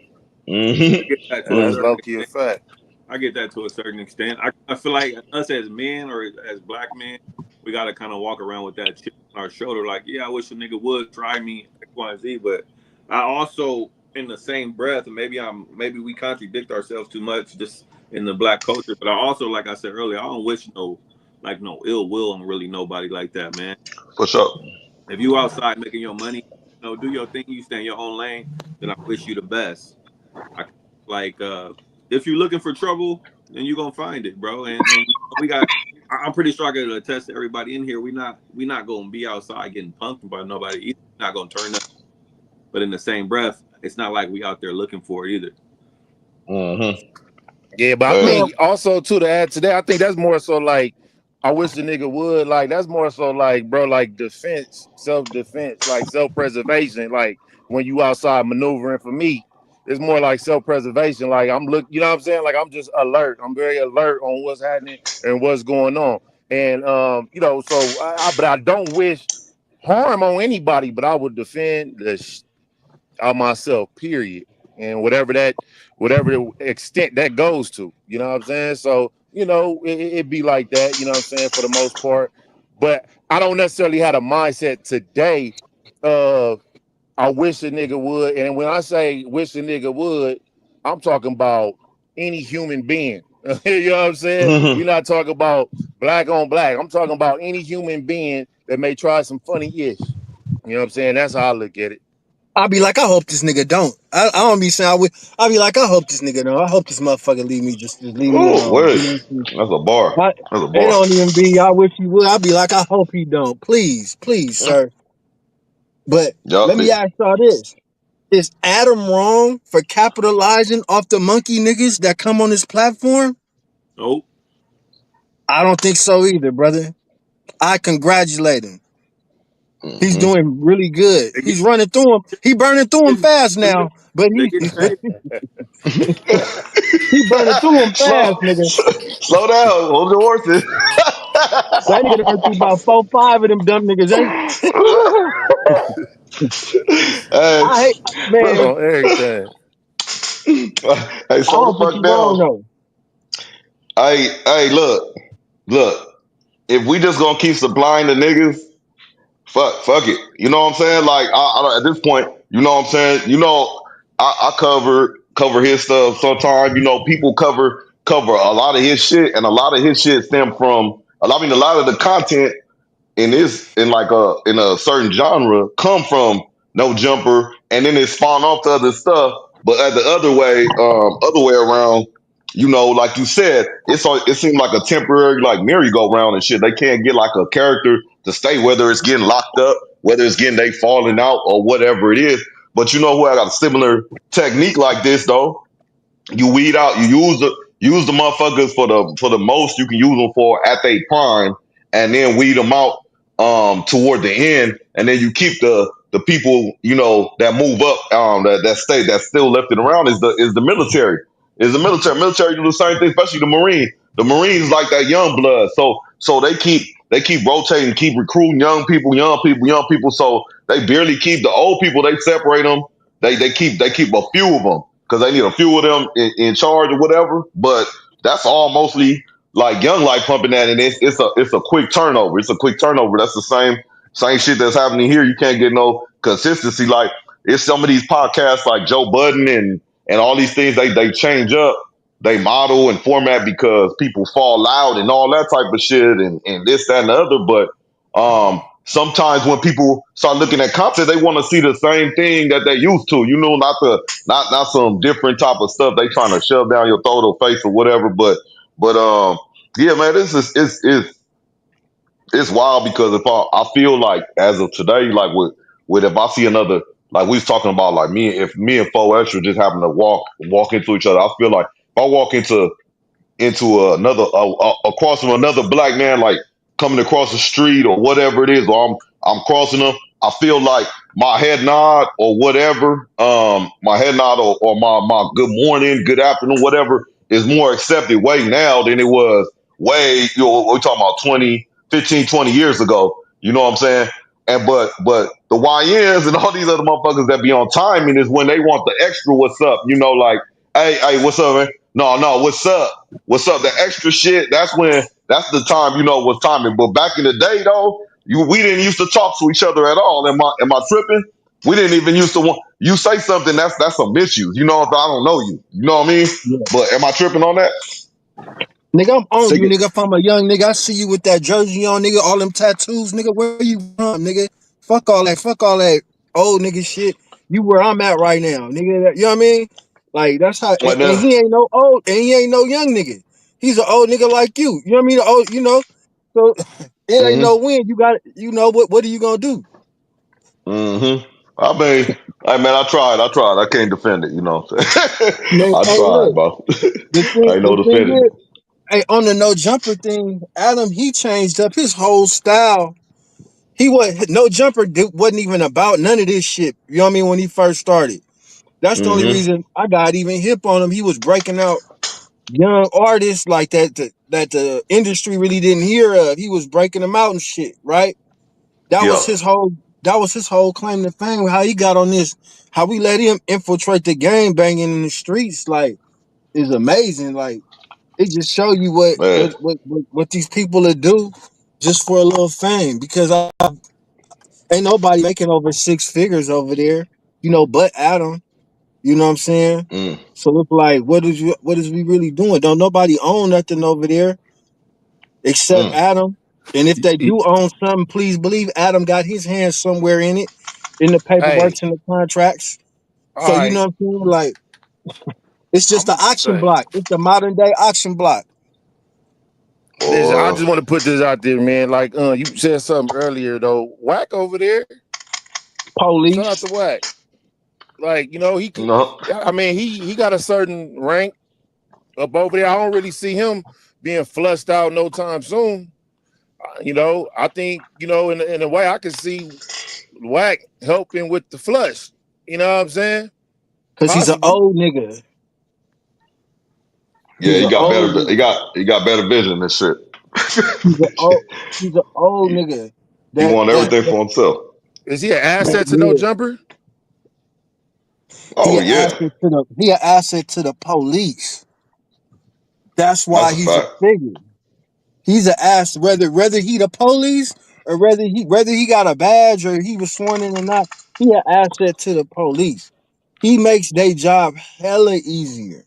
I get that And to a that's Mm-hmm. certain low key a extent. fact. I get that to a certain extent. I feel like us as men or as black men, we got to kind of walk around with that chip on our shoulder, like, yeah, I wish a nigga would try me X, Y, and Z. But I also, in the same breath, and maybe we contradict ourselves too much just in the black culture. But I also, like I said earlier, I don't wish no ill will on really nobody like that, man. For sure. If you outside making your money, do your thing, you stay in your own lane, then I wish you the best. I like if you're looking for trouble, then you're gonna find it, bro. And we got. I'm pretty sure I can attest to everybody in here. We not gonna be outside getting punked by nobody either. We're not gonna turn up. But in the same breath, it's not like we out there looking for it either. Mm-hmm. Yeah, but I Yeah. Man, think also too to add to that, I think that's more so like I wish the nigga would like that's more so like bro, like defense, self-defense, like self-preservation. Like when you outside maneuvering for me, it's more like self-preservation. Like you know what I'm saying? Like I'm just alert. I'm very alert on what's happening and what's going on. And so but I don't wish harm on anybody, but I would defend on myself, period. And whatever the extent that goes to, you know what I'm saying? So, it be like that, you know what I'm saying, for the most part. But I don't necessarily have a mindset today of I wish a nigga would. And when I say wish a nigga would, I'm talking about any human being. You know what I'm saying? We're not talking about black on black. I'm talking about any human being that may try some funny ish. You know what I'm saying? That's how I look at it. I'll be like, I hope this nigga don't. I don't be saying I'll be like, I hope this nigga don't. I hope this motherfucker just leave me Oh, alone. You wait. know what I'm That's a bar. saying? That's a It bar. don't even be, I wish he would. I'll be like, I hope he don't. Please, please, sir. But Yup. let me ask y'all this. Is Adam wrong for capitalizing off the monkey niggas that come on this platform? Nope. I don't think so either, brother. I congratulate him. He's Mm-hmm. doing really good. They get, He's running through them. He burning through them fast them now, but they he getting paid. he burning through them fast, slow, nigga. slow down. Hold your horses. That nigga done run through about 4, 5 of them dumb niggas. Hey, I hate, man. On everything. hey, I slow the don't think fuck he wrong down. though. Hey, look. If we just gonna keep supplying the niggas, fuck it. You know what I'm saying? Like, at this point, you know what I'm saying? I cover his stuff. Sometimes, people cover a lot of his shit, and a lot of his shit stem from. A lot of the content in a certain genre come from No Jumper, and then it spawn off to other stuff. But at the other way around, like you said, it seemed like a temporary like merry-go-round and shit. They can't get like a character to stay, whether it's getting locked up, whether it's getting they falling out or whatever it is. But you know who I got a similar technique like this though? You weed out, you use the motherfuckers for the most you can use them for at their prime, and then weed them out toward the end, and then you keep the people that move up that stay that's still left it around is the military. Military do the same thing, especially the Marine. The Marines like that young blood, so they keep rotating, keep recruiting young people. So they barely keep the old people. They separate them. They keep a few of them because they need a few of them in charge or whatever. But that's all mostly like young life pumping that, and it's a quick turnover. It's a quick turnover. That's the same shit that's happening here. You can't get no consistency. Like it's some of these podcasts like Joe Budden and all these things they change up. They model and format because people fall out and all that type of shit and this, that, and the other. But sometimes when people start looking at content, they want to see the same thing that they used to. Not some different type of stuff they trying to shove down your throat or face or whatever. But yeah, man, this is it's wild because if I feel like as of today, like with if I see another, like we was talking about, like if me and Fo Extra just happen to walk into each other, I feel like if I walk into another across from another black man, like coming across the street or whatever it is, or I'm crossing them, I feel like my head nod or whatever, my head nod or my good morning, good afternoon, whatever is more accepted way now than it was way, we're talking about 20, 15, 20 years ago. You know what I'm saying? And but the YNs and all these other motherfuckers that be on timing is when they want the extra what's up, like, hey, what's up, man? No, what's up? What's up? The extra shit. That's the time was timing. But back in the day though, we didn't used to talk to each other at all. Am I tripping? We didn't even used to want you say something that's a misuse. If I don't know you. You know what I mean? Yeah. But am I tripping on that? Nigga, I'm on you, Nigga, nigga. If I'm a young nigga, I see you with that jersey on, nigga, all them tattoos, nigga. Where you from, nigga? Fuck all that old nigga shit. You where I'm at right now, nigga. You know what I mean? Like that's how. And, Like and now. he ain't no old, and he ain't no young nigga. He's an old nigga like you. You know what I mean? Old, So it ain't no Mm-hmm. win. You got, what are you gonna do? Mm-hmm. I mean, hey man, I tried. I can't defend it. Man, I hey, tried, look. bro. I ain't The no thing defending is, hey, on the no jumper thing, Adam, he changed up his whole style. He was no jumper. Wasn't even about none of this shit. You know what I mean? When he first started, that's it. the only Mm-hmm. reason I got even hip on him. He was breaking out young artists like that that the industry really didn't hear of. He was breaking them out and shit. Right? That Yeah. was his whole. That was his whole claim to fame. How he got on this? How we let him infiltrate the game, banging in the streets, like is amazing. Like it just show you Man. what these people will do just for a little fame. Because ain't nobody making over six figures over there, but Adam. You know what I'm saying? Mm, So it's like, what is we really doing? Don't nobody own nothing over there except mm. Adam. And if they y- do own something, please believe Adam got his hands somewhere in it, in the paperwork hey, and the contracts. all So you know right. what I'm saying? Like it's just I'm the gonna auction say, block. It's the modern day auction block. listen. I Boy. just want to put this out there, man. Like, you said something earlier though. Whack over there. Shout out Police. to Whack. Like, No. I mean, he got a certain rank up over there. I don't really see him being flushed out no time soon. I think in a way I can see Whack helping with the flush. You know what I'm saying? Cause he's an Possibly. old nigga. Yeah, He's an old nigga. he got better vision and shit. He's an old he's an old he, nigga. he That want that, everything that for himself. Is he an asset to no yeah. jumper? He Oh an yeah. asset to the police. That's That's why a he's a fact. figure. He's an ass whether he the police or whether he got a badge or he was sworn in or not. He an asset to the police. He makes their job hella easier.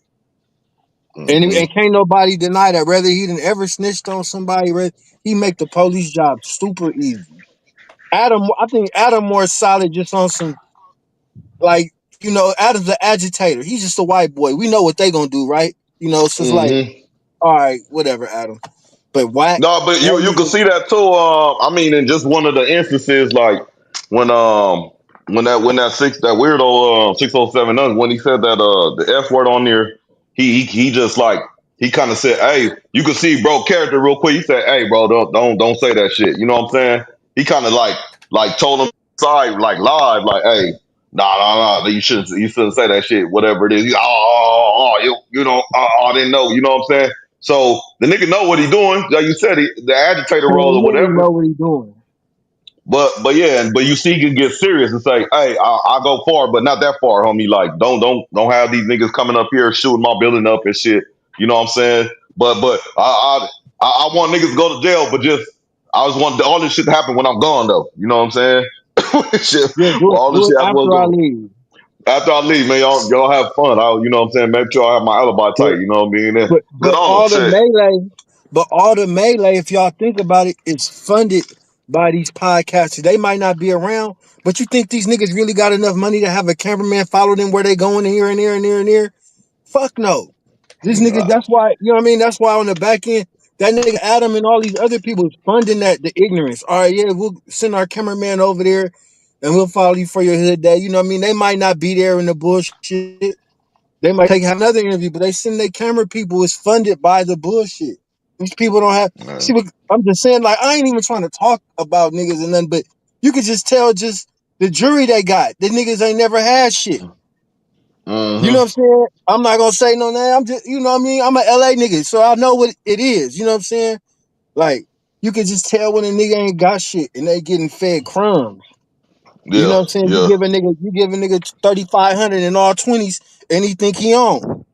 And Mm-hmm. can't nobody deny that. Whether he done ever snitched on somebody, he make the police job super easy. I think Adam more solid just on some like Adam's an agitator. He's just a white boy. We know what they gonna do, right? So it's like, Mm-hmm. all right, whatever, Adam. But whack No, but that you can nigga. see that too. I mean, in just one of the instances, like when when that weirdo 607 when he said that the F word on there, he just like he kind of said, "Hey, you can see bro character real quick." He said, "Hey, bro, don't say that shit." You know what I'm saying? He kind of like told him side like live, like, "Hey, nah, you shouldn't say that shit. Whatever it is." He's, I didn't know. You know what I'm saying? So the nigga know what he doing. Like you said, the agitator role Hell or yeah, he whatever. know what he doing. But you see, he can get serious and say, "Hey, I'll go far, but not that far, homie. Like, don't have these niggas coming up here shooting my building up and shit." You know what I'm saying? But I want niggas to go to jail, but just I just want all this shit to happen when I'm gone, though. You know what I'm saying? Shit, Yeah, well, all this do it shit happen when I'm after I gone. leave. After I leave, man, y'all have fun. You know what I'm saying? Make sure I have my alibi But tight. You know what I mean? And good but on them. all the Shit. melee, if y'all think about it, is funded by these podcasters. They might not be around, but you think these niggas really got enough money to have a cameraman follow them where they going here and there and there and there? Fuck no. These niggas, Nah. that's why, you know what I mean? That's why on the back end, that nigga Adam and all these other people is funding the ignorance. All right, yeah, we'll send our cameraman over there and we'll follow you for your hood day. You know what I mean? They might not be there in the bullshit. They might have another interview, but they send their camera people is funded by the bullshit. These people don't have see Man. what I'm just saying, like I ain't even trying to talk about niggas and nothing, but you could just tell just the jury they got. The niggas ain't never had shit. You know what Mm-hmm. I'm saying? I'm not gonna say no name. I'm just, you know what I mean? I'm a LA nigga, so I know what it is. You know what I'm saying? Like, you can just tell when a nigga ain't got shit and they getting fed crumbs. You know Yeah. what I'm saying? Yeah. You give a nigga 3,500 in all 20s and he think he on.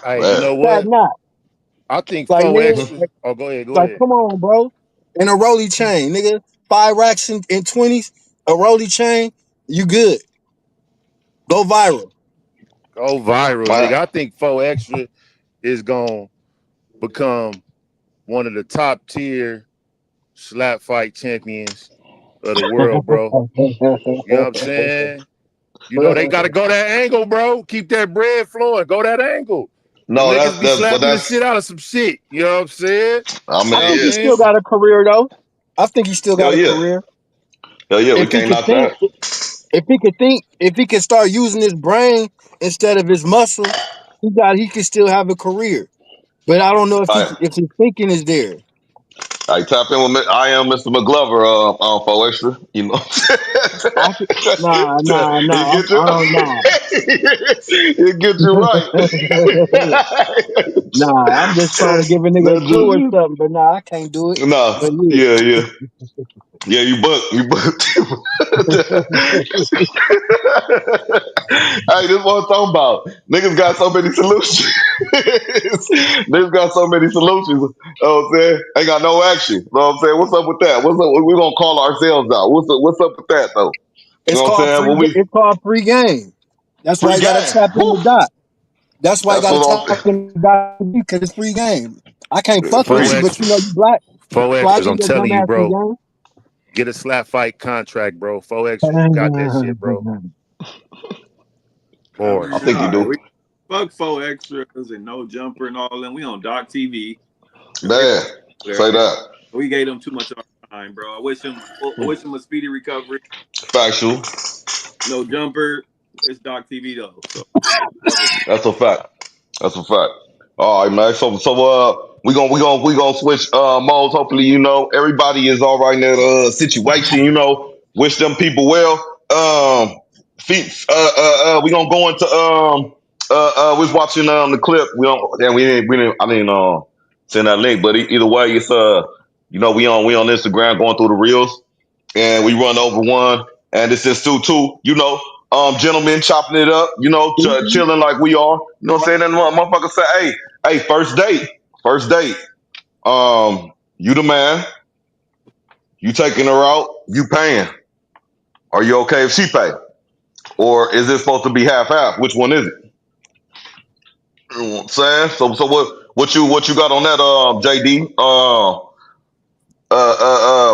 Hey, you Man. know That what? not. I think Like four nigga, extra. Oh, go ahead, go like ahead. come on, bro. And a rolly chain, nigga. 5 racks in 20s, a rolly chain, you good. Go viral. Go viral, Man. nigga. I think four extra is gonna become one of the top tier slap fight champions of the world, bro. You know what I'm saying? You know they gotta go that angle, bro. Keep that bread flowing. Go that angle. Them No, niggas be but slapping the that's. shit out of some shit. You know what I'm saying? I You I mean, know what I think yeah. he mean? still got a career though. I think he still got Hell a yeah. career. Hell yeah. We If he can't could knock think, that. if he could start using his brain instead of his muscle, he could still have a career. But I don't know All right. if his thinking is there. I tap in with I am Mr. McGlover for extra. You know what I could, he nah. get you I don't know. he get you right. Nah, I'm just trying to give a nigga a That's clue or just something, but nah, I can't do it. no. But Yeah, yeah. Yeah, you booked. Hey, this is what I'm talking about. Niggas got so many solutions. Niggas got so many solutions. You know what I'm saying? Ain't got no action. You know what I'm saying? What's up with that? What's up? We gonna call ourselves out. What's up with that though? You know what I'm saying? When we it's called free game. That's why free you gotta game. tap in Whew. the dot. That's why you That's gotta what tap in the dot because it's free game. I can't fuck with Four you, free. but you extra. know you black. Four So I extras. give I'm you a telling you, dumbass free bro. game. Get a slap fight contract, bro. Four extras got that shit, bro. I More. I mean, think all you right, do. we fuck 4 extras and no jumper and all that. We on Doc TV and everybody Man, there. say that. We gave him too much of our time, bro. I wish him a speedy recovery. Factual. No jumper. It's Doc TV though, so fuck with him. That's a fact. That's a fact. All right, man. So we gonna switch modes. Hopefully, everybody is all right in that situation. Wish them people well. We gonna go into we was watching the clip. We didn't I didn't send that link, but either way, it's we on Instagram going through the reels and we run over one, and it's just two, gentlemen chopping it up, chilling like we are. You know what I'm saying? And motherfucker say, hey, first date. You the man, you taking her out, you paying. Are you okay if she pay, or is it supposed to be half half? Which one is it? You know what I'm saying? So what you got on that, JD?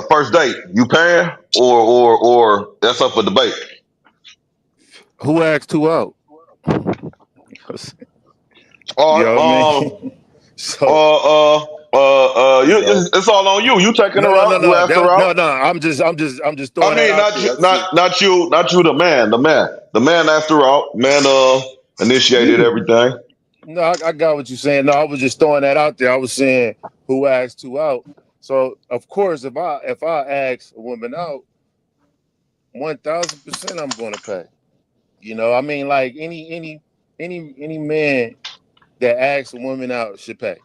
First date, you paying, or that's up for debate. Who asked who out? You All know what I right, mean? So Uh, uh, Well, it's all on you. You taking No, her no, no, out. You no. asked her out. No, no. I'm just I throwing that mean, out there. I see. not you, the man asked her out. Man, initiated Yeah. everything. No, I got what you're saying. No, I was just throwing that out there. I was saying who asked who out. So of course, if I ask a woman out, 1,000% I'm going to pay. I mean, like any man that asks a woman out should pay.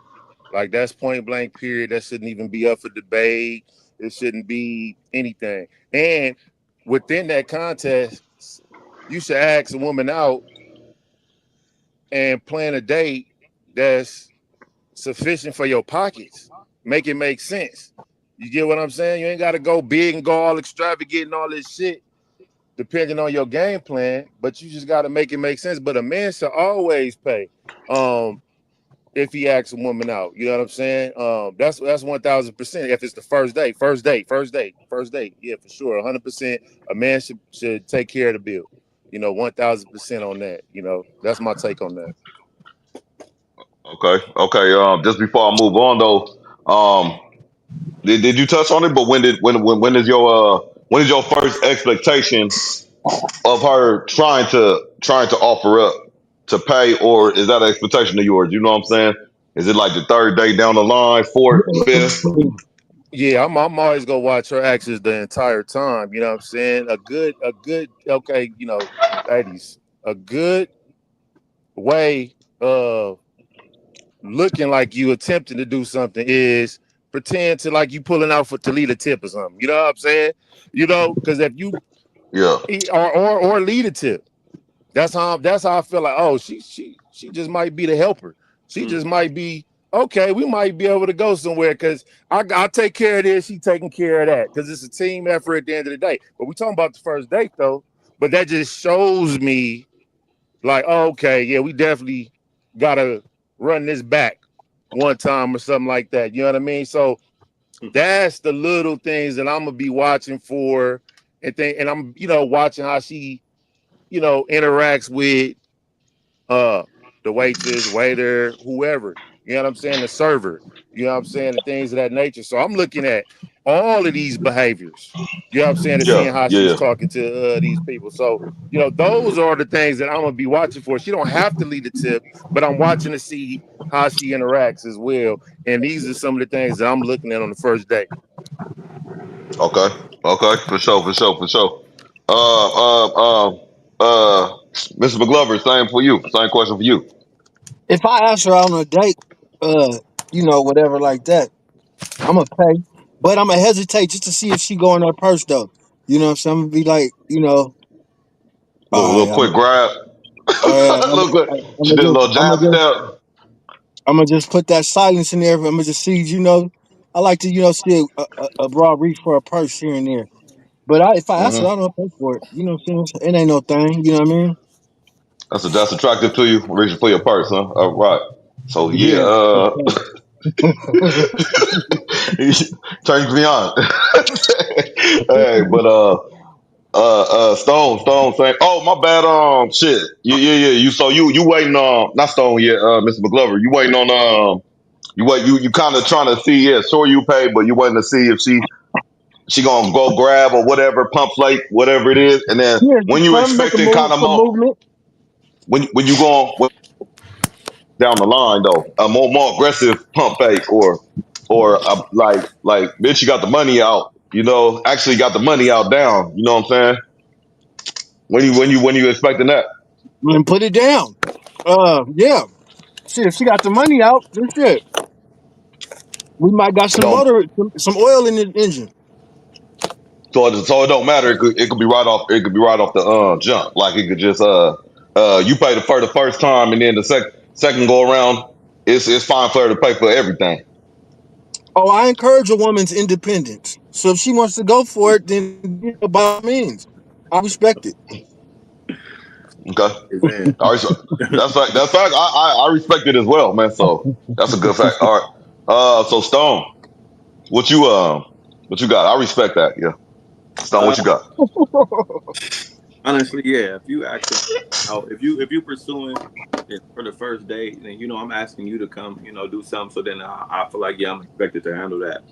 Like that's point blank. Period. That shouldn't even be up for debate. It shouldn't be anything. And within that contest, you should ask a woman out and plan a date that's sufficient for your pockets. Make it make sense. You get what I'm saying? You ain't got to go big and go all extravagant and all this shit, depending on your game plan. But you just got to make it make sense. But a man should always pay. If he asks a woman out, you know what I'm saying? That's 1,000%. If it's the first date, yeah, for sure, 100%. A man should take care of the bill. 1,000% on that. That's my take on that. Okay. Just before I move on though, did you touch on it? But when is your first expectation of her trying to offer up to pay, or is that an expectation of yours? You know what I'm saying? Is it like the third day down the line, fourth, fifth? Yeah, I'm always gonna watch her actions the entire time. You know what I'm saying? Okay, ladies, a good way of looking like you attempting to do something is pretend to like you pulling out for to lead a tip or something. You know what I'm saying? Because if you Yeah. or lead a tip, that's how I feel like. Oh, she just might be the helper. She just might be okay. We might be able to go somewhere because I take care of this. She taking care of that because it's a team effort at the end of the day. But we talking about the first date though. But that just shows me like, oh, okay, yeah, we definitely gotta run this back one time or something like that. You know what I mean? So that's the little things that I'm gonna be watching for, and I'm watching how she interacts with uh the waitress, waiter, whoever, you know what I'm saying, the server, you know what I'm saying, and things of that nature. So I'm looking at all of these behaviors, you know what I'm saying, and Yeah. seeing how she's Yeah. talking to these people. So, those are the things that I'm gonna be watching for. She don't have to lead the tip, but I'm watching to see how she interacts as well. And these are some of the things that I'm looking at on the first date. Okay. Okay. For sure. Uh, uh, uh, Mr. McGlover, same for you. Same question for you. If I ask her out on a date, uh, whatever like that, I'm gonna pay, but I'm gonna hesitate just to see if she go in her purse though. You know what I'm saying? I'm gonna be like, all Little right, quick grab. all right, Little quick. I'm She did a little I'm jab gonna just, step. I'm gonna just put that silence in there. I'm gonna just see, I like to, see a broad reach for a purse here and there. But if I ask her, I Hmm. don't pay for it. You know what I'm saying? It ain't no thing. You know what I mean? That's attractive to you. Reaching for your purse, huh? All right. So yeah, Yeah. turns me on. Hey, but Stone saying, "Oh, my bad. Shit. Yeah. You waiting on not Stone yet, Mr. McGlover. You waiting on you kind of trying to see. Yeah, sure you pay, but you waiting to see if she gonna go grab or whatever pump flake, whatever it is, and then Yeah, when just you some make a expecting kind move, of some more movement. when you going down the line though, a more aggressive pump fake or like bitch, you got the money out. Actually got the money out down. You know what I'm saying? When you expecting that? And put it down. Yeah. Shit, if she got the money out, then shit. We might got some Don't motor, some oil in the engine. so it don't matter. It could be right off. It could be right off the jump. Like it could just you pay for the first time and then the second go around. It's fine for her to pay for everything. Oh, I encourage a woman's independence. So if she wants to go for it, then by all means, I respect it. Okay. Amen. All right. So that's fact. I respect it as well, man. So that's a good fact. All right. So Stone, what you got? I respect that. Yeah. Stone, Uh, what you got? Honestly, yeah. If you asking out, if you pursuing it for the first date, then I'm asking you to come, do something. So then I feel like I'm expected to handle that.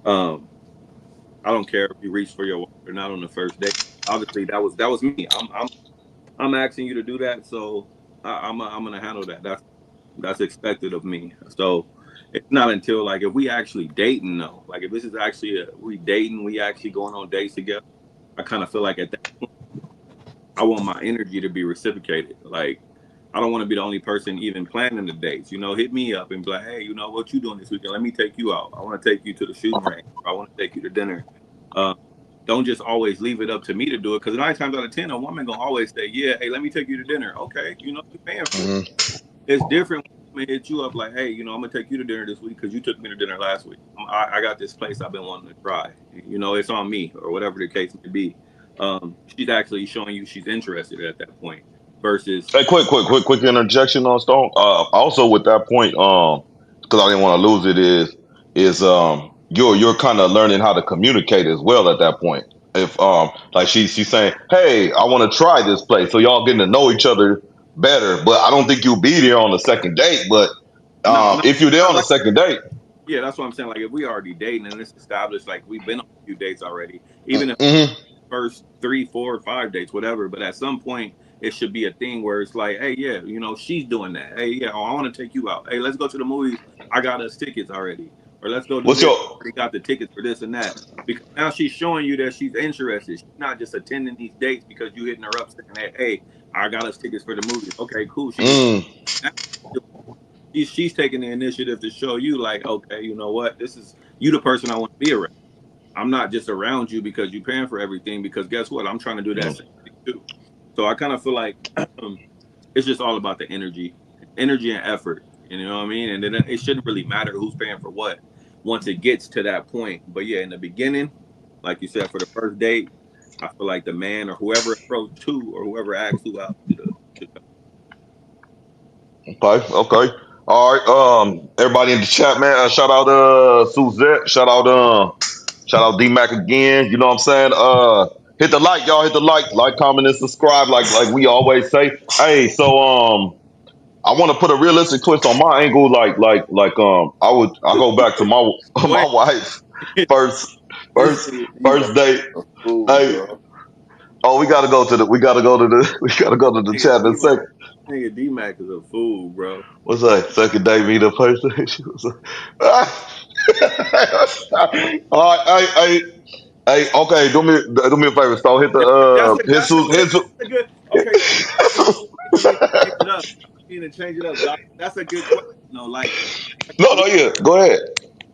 Um, I don't care if you reach for your wallet or not on the first date. Obviously, that was me. I'm asking you to do that, so I'm gonna handle that. That's expected of me. So it's not until like if we actually dating though, like if this is actually we dating, we actually going on dates together. I kind of feel like at that point, I want my energy to be reciprocated. Like I don't want to be the only person even planning the dates. Hit me up and be like, hey, what you doing this weekend? Let me take you out. I want to take you to the shooting range. I want to take you to dinner. Uh, don't just always leave it up to me to do it because 9 times out of 10, a woman gonna always say, yeah, hey, let me take you to dinner. Okay, you're paying for it. Mm-hmm. It's different when they hit you up like, hey, I'm gonna take you to dinner this week because you took me to dinner last week. I got this place I've been wanting to try. It's on me or whatever the case may be. She's actually showing you she's interested at that point versus Hey, quick interjection on Stone. Also with that point, because I didn't want to lose it, is you're kind of learning how to communicate as well at that point. If like she's saying, hey, I want to try this place, so y'all getting to know each other better. But I don't think you'll be there on the second date. But no, not, if you're there not on the like second date, yeah, that's what I'm saying. Like if we already dating and it's established, like we've been on a few dates already, even if mm-hmm. first 3, 4, 5 dates, whatever. But at some point, it should be a thing where it's like, hey, yeah, she's doing that. Hey, yeah, I want to take you out. Hey, let's go to the movies. I got us tickets already. Or let's go do What's this. your I already got the tickets for this and that. Because now she's showing you that she's interested. She's not just attending these dates because you hitting her up saying, hey, I got us tickets for the movies. Okay, cool. She did. mm, Now she's taking the initiative to show you, like, okay, you know what? This is you the person I want to be around. I'm not just around you because you're paying for everything. Because guess what? I'm trying to do that mm. same thing too. So I kind of feel like it's just all about the energy and effort. You know what I mean? And then it shouldn't really matter who's paying for what once it gets to that point. But yeah, in the beginning, like you said, for the first date, I feel like the man or whoever approached who or whoever asked who out should Okay. All right. Everybody in the chat, man. Shout out Suzette. Shout out D Mac again. You know what I'm saying? Hit the like, y'all. Hit the like, comment, and subscribe. Like we always say. Hey, so I want to put a realistic twist on my angle. I go back to my go my wife ahead. first This first nigga D-Mac first date. a fool, Hey, bro. oh, we gotta go to the we gotta go to the Nigga chat in a D-Mac, second. nigga D-Mac is a fool, bro. What's that? Second date meet up first date. She was like, all right, hey, okay, do me a favor, so hit the Yeah, that's a good hit that's a good okay. I mean to change it up. I mean to change it up, Doc. That's a good question. No, like no, yeah, go ahead.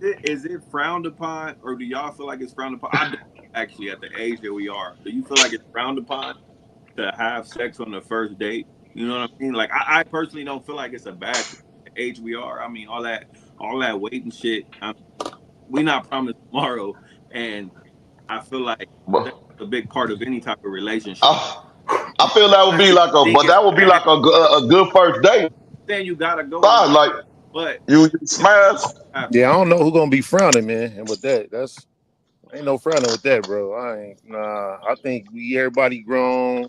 is it frowned upon, or do y'all feel like it's frowned upon? I don't actually at the age that we are. Do you feel like it's frowned upon to have sex on the first date? You know what I mean? Like I personally don't feel like it's a bad thing at the age we are. I mean, all that waiting shit. We not promised tomorrow, and I feel like that's But a big part of any type of relationship. I I feel that would be Honestly, like think it's that would be bad. like a good first date. Saying you gotta go on Fine, it, like but you it smash. happen. Yeah, I don't know who gonna be frowning, man. And with that, that's ain't no frowning with that, bro. I ain't nah. I think everybody grown.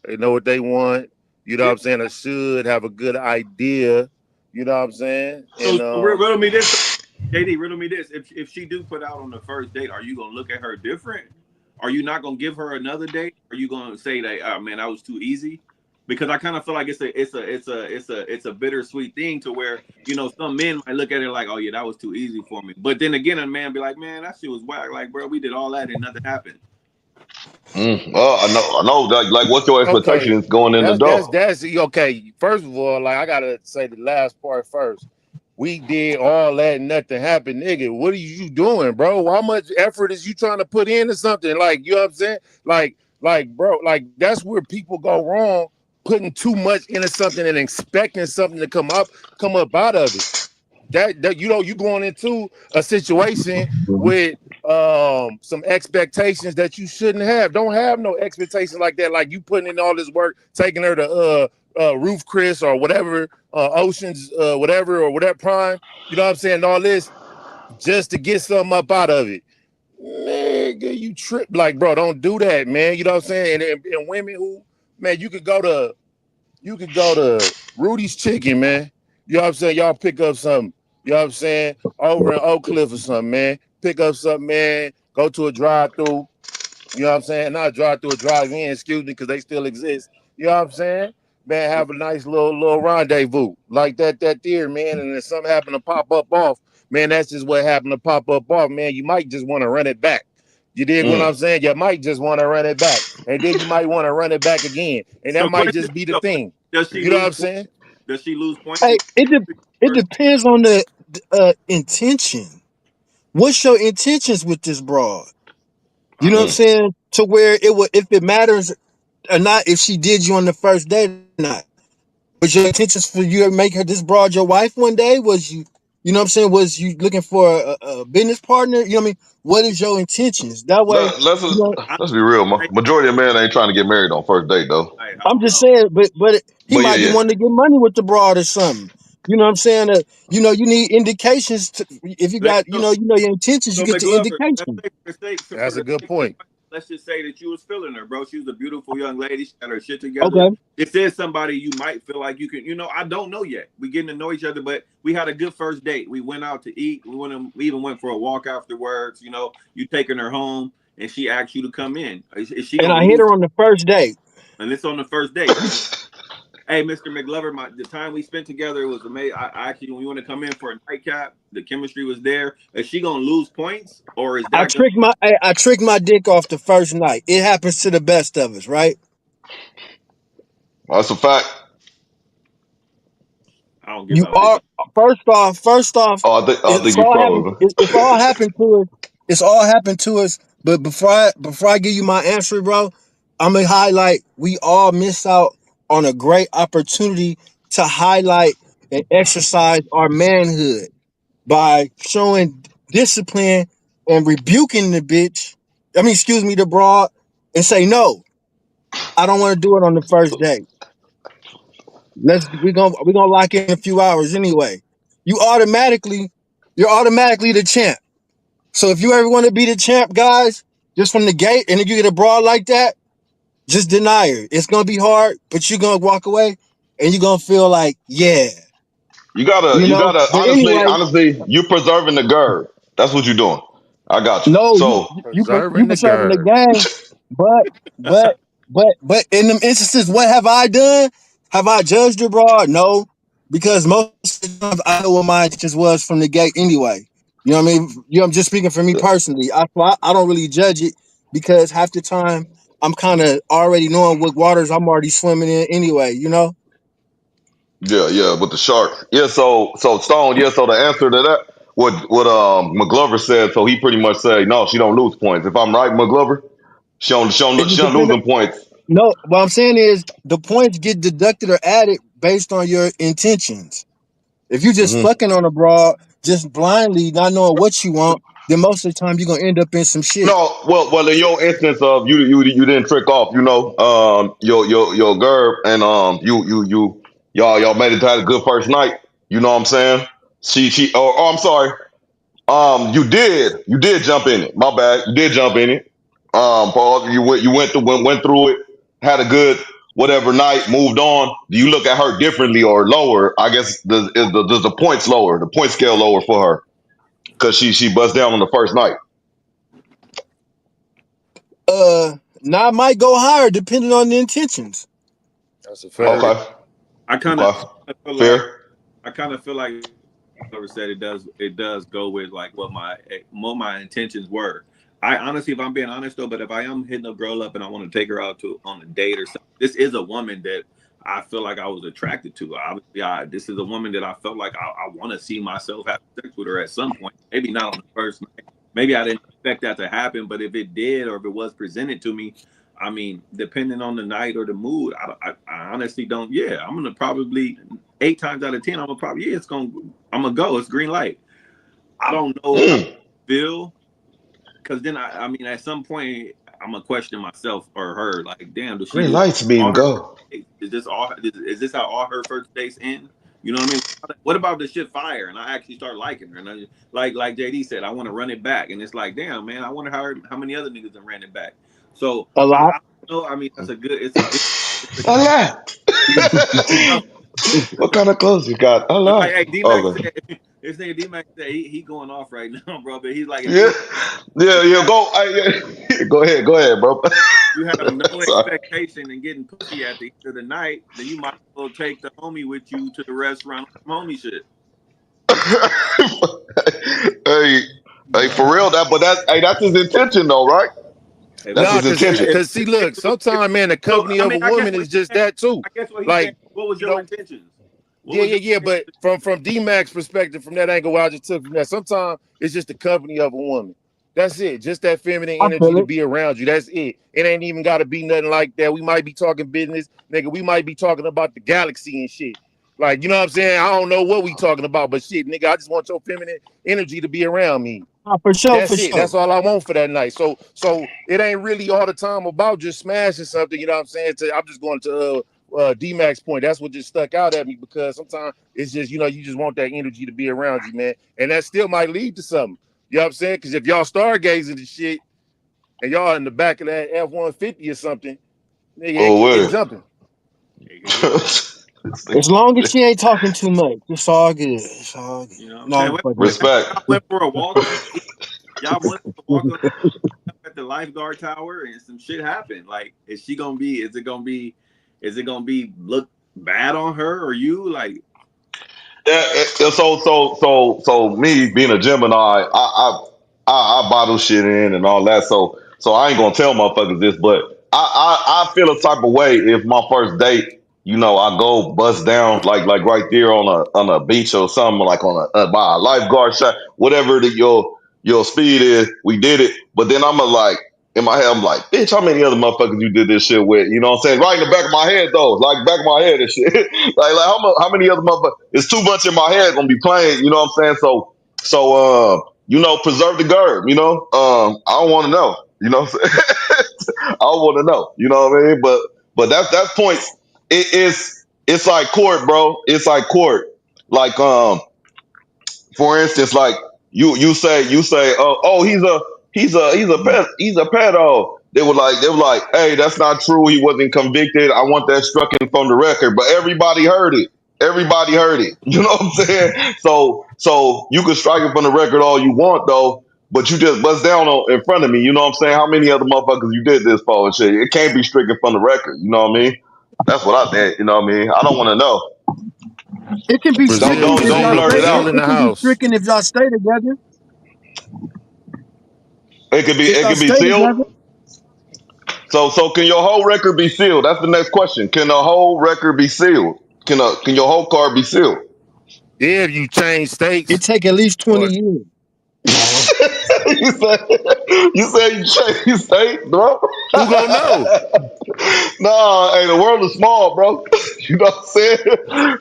They know what they want. You know what Yeah. I'm saying? They should have a good idea. You know what I'm saying? And So riddle me this, JD. Riddle me this. If she do put out on the first date, are you gonna look at her different? Are you not gonna give her another date? Are you gonna say that, oh, man, that was too easy? Because I kind of feel like it's a bittersweet thing to where some men might look at it like, oh yeah, that was too easy for me. But then again, a man be like, man, that shit was whack. Like, bro, we did all that and nothing happened. Well, I know. Like, what's your okay, expectations going in the door? that's okay. First of all, like I gotta say the last part first. We did all that, and nothing happened, nigga. What are you doing, bro? How much effort is you trying to put into something? Like, you know what I'm saying? Bro, like that's where people go wrong, putting too much into something and expecting something to come up out of it. That you going into a situation with some expectations that you shouldn't have. Don't have no expectations like that. Like you putting in all this work, taking her to Roof Chris or whatever, Oceans, whatever, or whatever Prime. You know what I'm saying? All this just to get something up out of it. Man, nigga, you trip. Like, bro, don't do that, man. You know what I'm saying? And women who, man, you could go to Rudy's Chicken, man. You know what I'm saying? Y'all pick up something. You know what I'm saying? Over in Oak Cliff or something, man. Pick up something, man. Go to a drive-through. You know what I'm saying? Not drive through a drive-in, excuse me, because they still exist. You know what I'm saying? Man, have a nice little rendezvous like that there, man. And if something happen to pop up off, man, that's just what happened to pop up off, man. You might just want to run it back. You dig what I'm saying? You might just want to run it back. And then you might want to run it back again. And that So, might question: just be the so thing. does she You know what lose I'm points? saying? Does she lose points if Hey, it first? depends on the intention. What's your intentions with this broad? You know what I'm saying? To where it would, if it matters or not, if she did you on the first date or not. Was your intentions for you to make her this broad your wife one day? Was you know what I'm saying? Was you looking for a business partner? You know what I mean? What is your intentions? That way, Let's you know. I, let's be real. I, Majority of men ain't trying to get married on first date though. I I'm don't just know. saying, but he But yeah, might be yeah. wanting to get money with the broad or something. You know what I'm saying? You know, you need indications. If you got, So, you know your intentions, you so get the McGlover, let's indication. say for That's a the good sake of the point. question, let's just say that you was feeling her, bro. She was a beautiful young lady. She had her shit together. Okay, It says somebody you might feel like you can, I don't know yet. We getting to know each other, but we had a good first date. We went out to eat. We even went for a walk afterwards. You taking her home, and she asked you to come in. Is she and gonna I hit lose? her on the first date. And it's on the first date. Hey, Mr. McGlover, the time we spent together was amazing. I actually, when we want to come in for a nightcap, the chemistry was there. Is she gonna lose points, or is that gonna? I tricked my dick off the first night. It happens to the best of us, right? That's a fact. I don't give You out dick. are first off, I think you probably. it's all happened to us. It's all happened to us. But before I give you my answer, bro, I'm gonna highlight we all miss out on a great opportunity to highlight and exercise our manhood by showing discipline and rebuking the bitch. I mean, excuse me, the broad, and say no. I don't want to do it on the first day. We're gonna lock in a few hours anyway. You automatically you're automatically the champ. So if you ever want to be the champ, guys, just from the gate, and if you get a brawl like that, just deny her. It's gonna be hard, but you're gonna walk away and you're gonna feel like, yeah, You gotta But honestly, anyway, honestly, you preserving the girl. That's what you're doing. I got you. no, So you Preserving the preserving the girl. game, but but but in them instances, what have I done? Have I judged her broad? No, because most of the times I know what my intentions was from the gate anyway. You know what I mean? I'm just speaking for me personally. I don't really judge it because half the time I'm kind of already knowing what waters I'm already swimming in anyway. You know? yeah, yeah, with the shark. Yeah, so Stone, yeah, so the answer to that, what McGlover said, so he pretty much said, no, she don't lose points. If I'm right, McGlover, It just she don't depends. losing points. No, what I'm saying is the points get deducted or added based on your intentions. If you just Hmm. fucking on a broad, just blindly not knowing what you want, then most of the time you're gonna end up in some shit. No, well, in your instance of you didn't trick off, your girl and y'all made it to have a good first night. You know what I'm saying? Oh, I'm sorry. You did jump in it. My bad. You did jump in it. Paul, went through it, had a good whatever night, moved on. Do you look at her differently or lower? I guess does the points lower, the point scale lower for her because she buzzed down on the first night. Now I might go higher depending on the intentions. That's a I fact. agree. Okay, I kind of okay, feel like fair. whoever said it does go with like what my intentions were. I honestly, if I'm being honest though, but if I am hitting a girl up and I want to take her out to on a date or something, this is a woman that I feel like I was attracted to. Obviously, this is a woman that I felt like I want to see myself have sex with her at some point. Maybe not on the first night. Maybe I didn't expect that to happen, but if it did or if it was presented to me, I mean, depending on the night or the mood, I honestly don't. Yeah, I'm gonna probably 8 times out of 10, I'm gonna probably I'm gonna go. It's green light. I don't know how I Mm, feel because then I mean, at some point, I'm gonna question myself or her. Like, damn, does she green lose lights all mean her first go. dates? Is this how all her first dates end? You know what I mean? What about the shit fire? And I actually start liking her. And I, like JD said, I want to run it back. And it's like, damn, man, I wonder how many other niggas have ran it back. So A lot. I don't know. I mean, it's a good. Allah. You know, What kind of clothes you got? like, Allah. hey, D-Mac Okay. said, this nigga D-Mac said he going off right now, bro. But he's like, if Yeah. Yeah. Go. Yeah. Go ahead, bro. you have no Sorry. expectation in getting pussy at the end of the night, then you might as well take the homie with you to the restaurant on some homie shit. hey, for real, that's his intention, though, right? Hey, That's No, his intention. cause see, look, sometimes man, the so company I of mean, a woman is just that too. I guess what he's saying. Like, What was you your know, intentions? What yeah, was your yeah, yeah. But from D-Mac's perspective, from that angle, I just took from that. Sometimes it's just the company of a woman. That's it. Just that feminine I energy feel to it. be around you. That's it. It ain't even got to be nothing like that. We might be talking business, nigga. We might be talking about the galaxy and shit. Like, you know what I'm saying? I don't know what we talking about, but shit, nigga, I just want your feminine energy to be around me. For sure, That's for it. That's sure. all I want for that night. So it ain't really all the time about just smashing something. You know what I'm saying? I'm just going to D-Mac's point. That's what just stuck out at me because sometimes it's just, you know, you just want that energy to be around you, man. And that still might lead to something. You know what I'm saying? Because if y'all stargazing and shit and y'all in the back of that F-150 or something, nigga, it Oh, can get with jumping. it. As long as she ain't talking too much, it's all good. It's all good. you know what I'm No, saying? I'm fucking with you. Respect. Y'all went for a walk on y'all went for a walk on at the lifeguard tower and some shit happened. Like, is it gonna be look bad on her or you? Like, So me being a Gemini, I bottle shit in and all that. So I ain't gonna tell motherfuckers this, but I feel a type of way if my first date, I go bust down like right there on a beach or something like on by a lifeguard shot, whatever your speed is. We did it, but then I'm like. In my head, I'm like, bitch, how many other motherfuckers you did this shit with? You know what I'm saying? Right in the back of my head, though. Like, back of my head and shit. like how many other motherfuckers? It's too much in my head gonna be playing, you know what I'm saying? Preserve the gerb, I don't want to know, you know what I'm saying? I don't want to know, you know what I mean? But that's points. It's like court, bro. It's like court. Like, for instance, like you say, oh, he's a pedo. They were like, hey, that's not true. He wasn't convicted. I want that struck in from the record. But everybody heard it. Everybody heard it. You know what I'm saying? So you can strike it from the record all you want though, but you just bust down in front of me. You know what I'm saying? How many other motherfuckers you did this for and shit? It can't be stricken from the record. You know what I mean? That's what I think. You know what I mean? I don't want to know. It can be Don't stricken Brazil, don't if don't y'all Brazil, blurt stay. it Brazil out. in It the can be house. stricken if y'all stay together. It could be If it y'all could be stay sealed. together, So can your whole record be sealed? That's the next question. Can the whole record be sealed? Can your whole card be sealed? Yeah, if you change it states, take at least 20 or years. you say you change state, bro. who gonna know? Nah, hey, the world is small, bro. You know what I'm saying?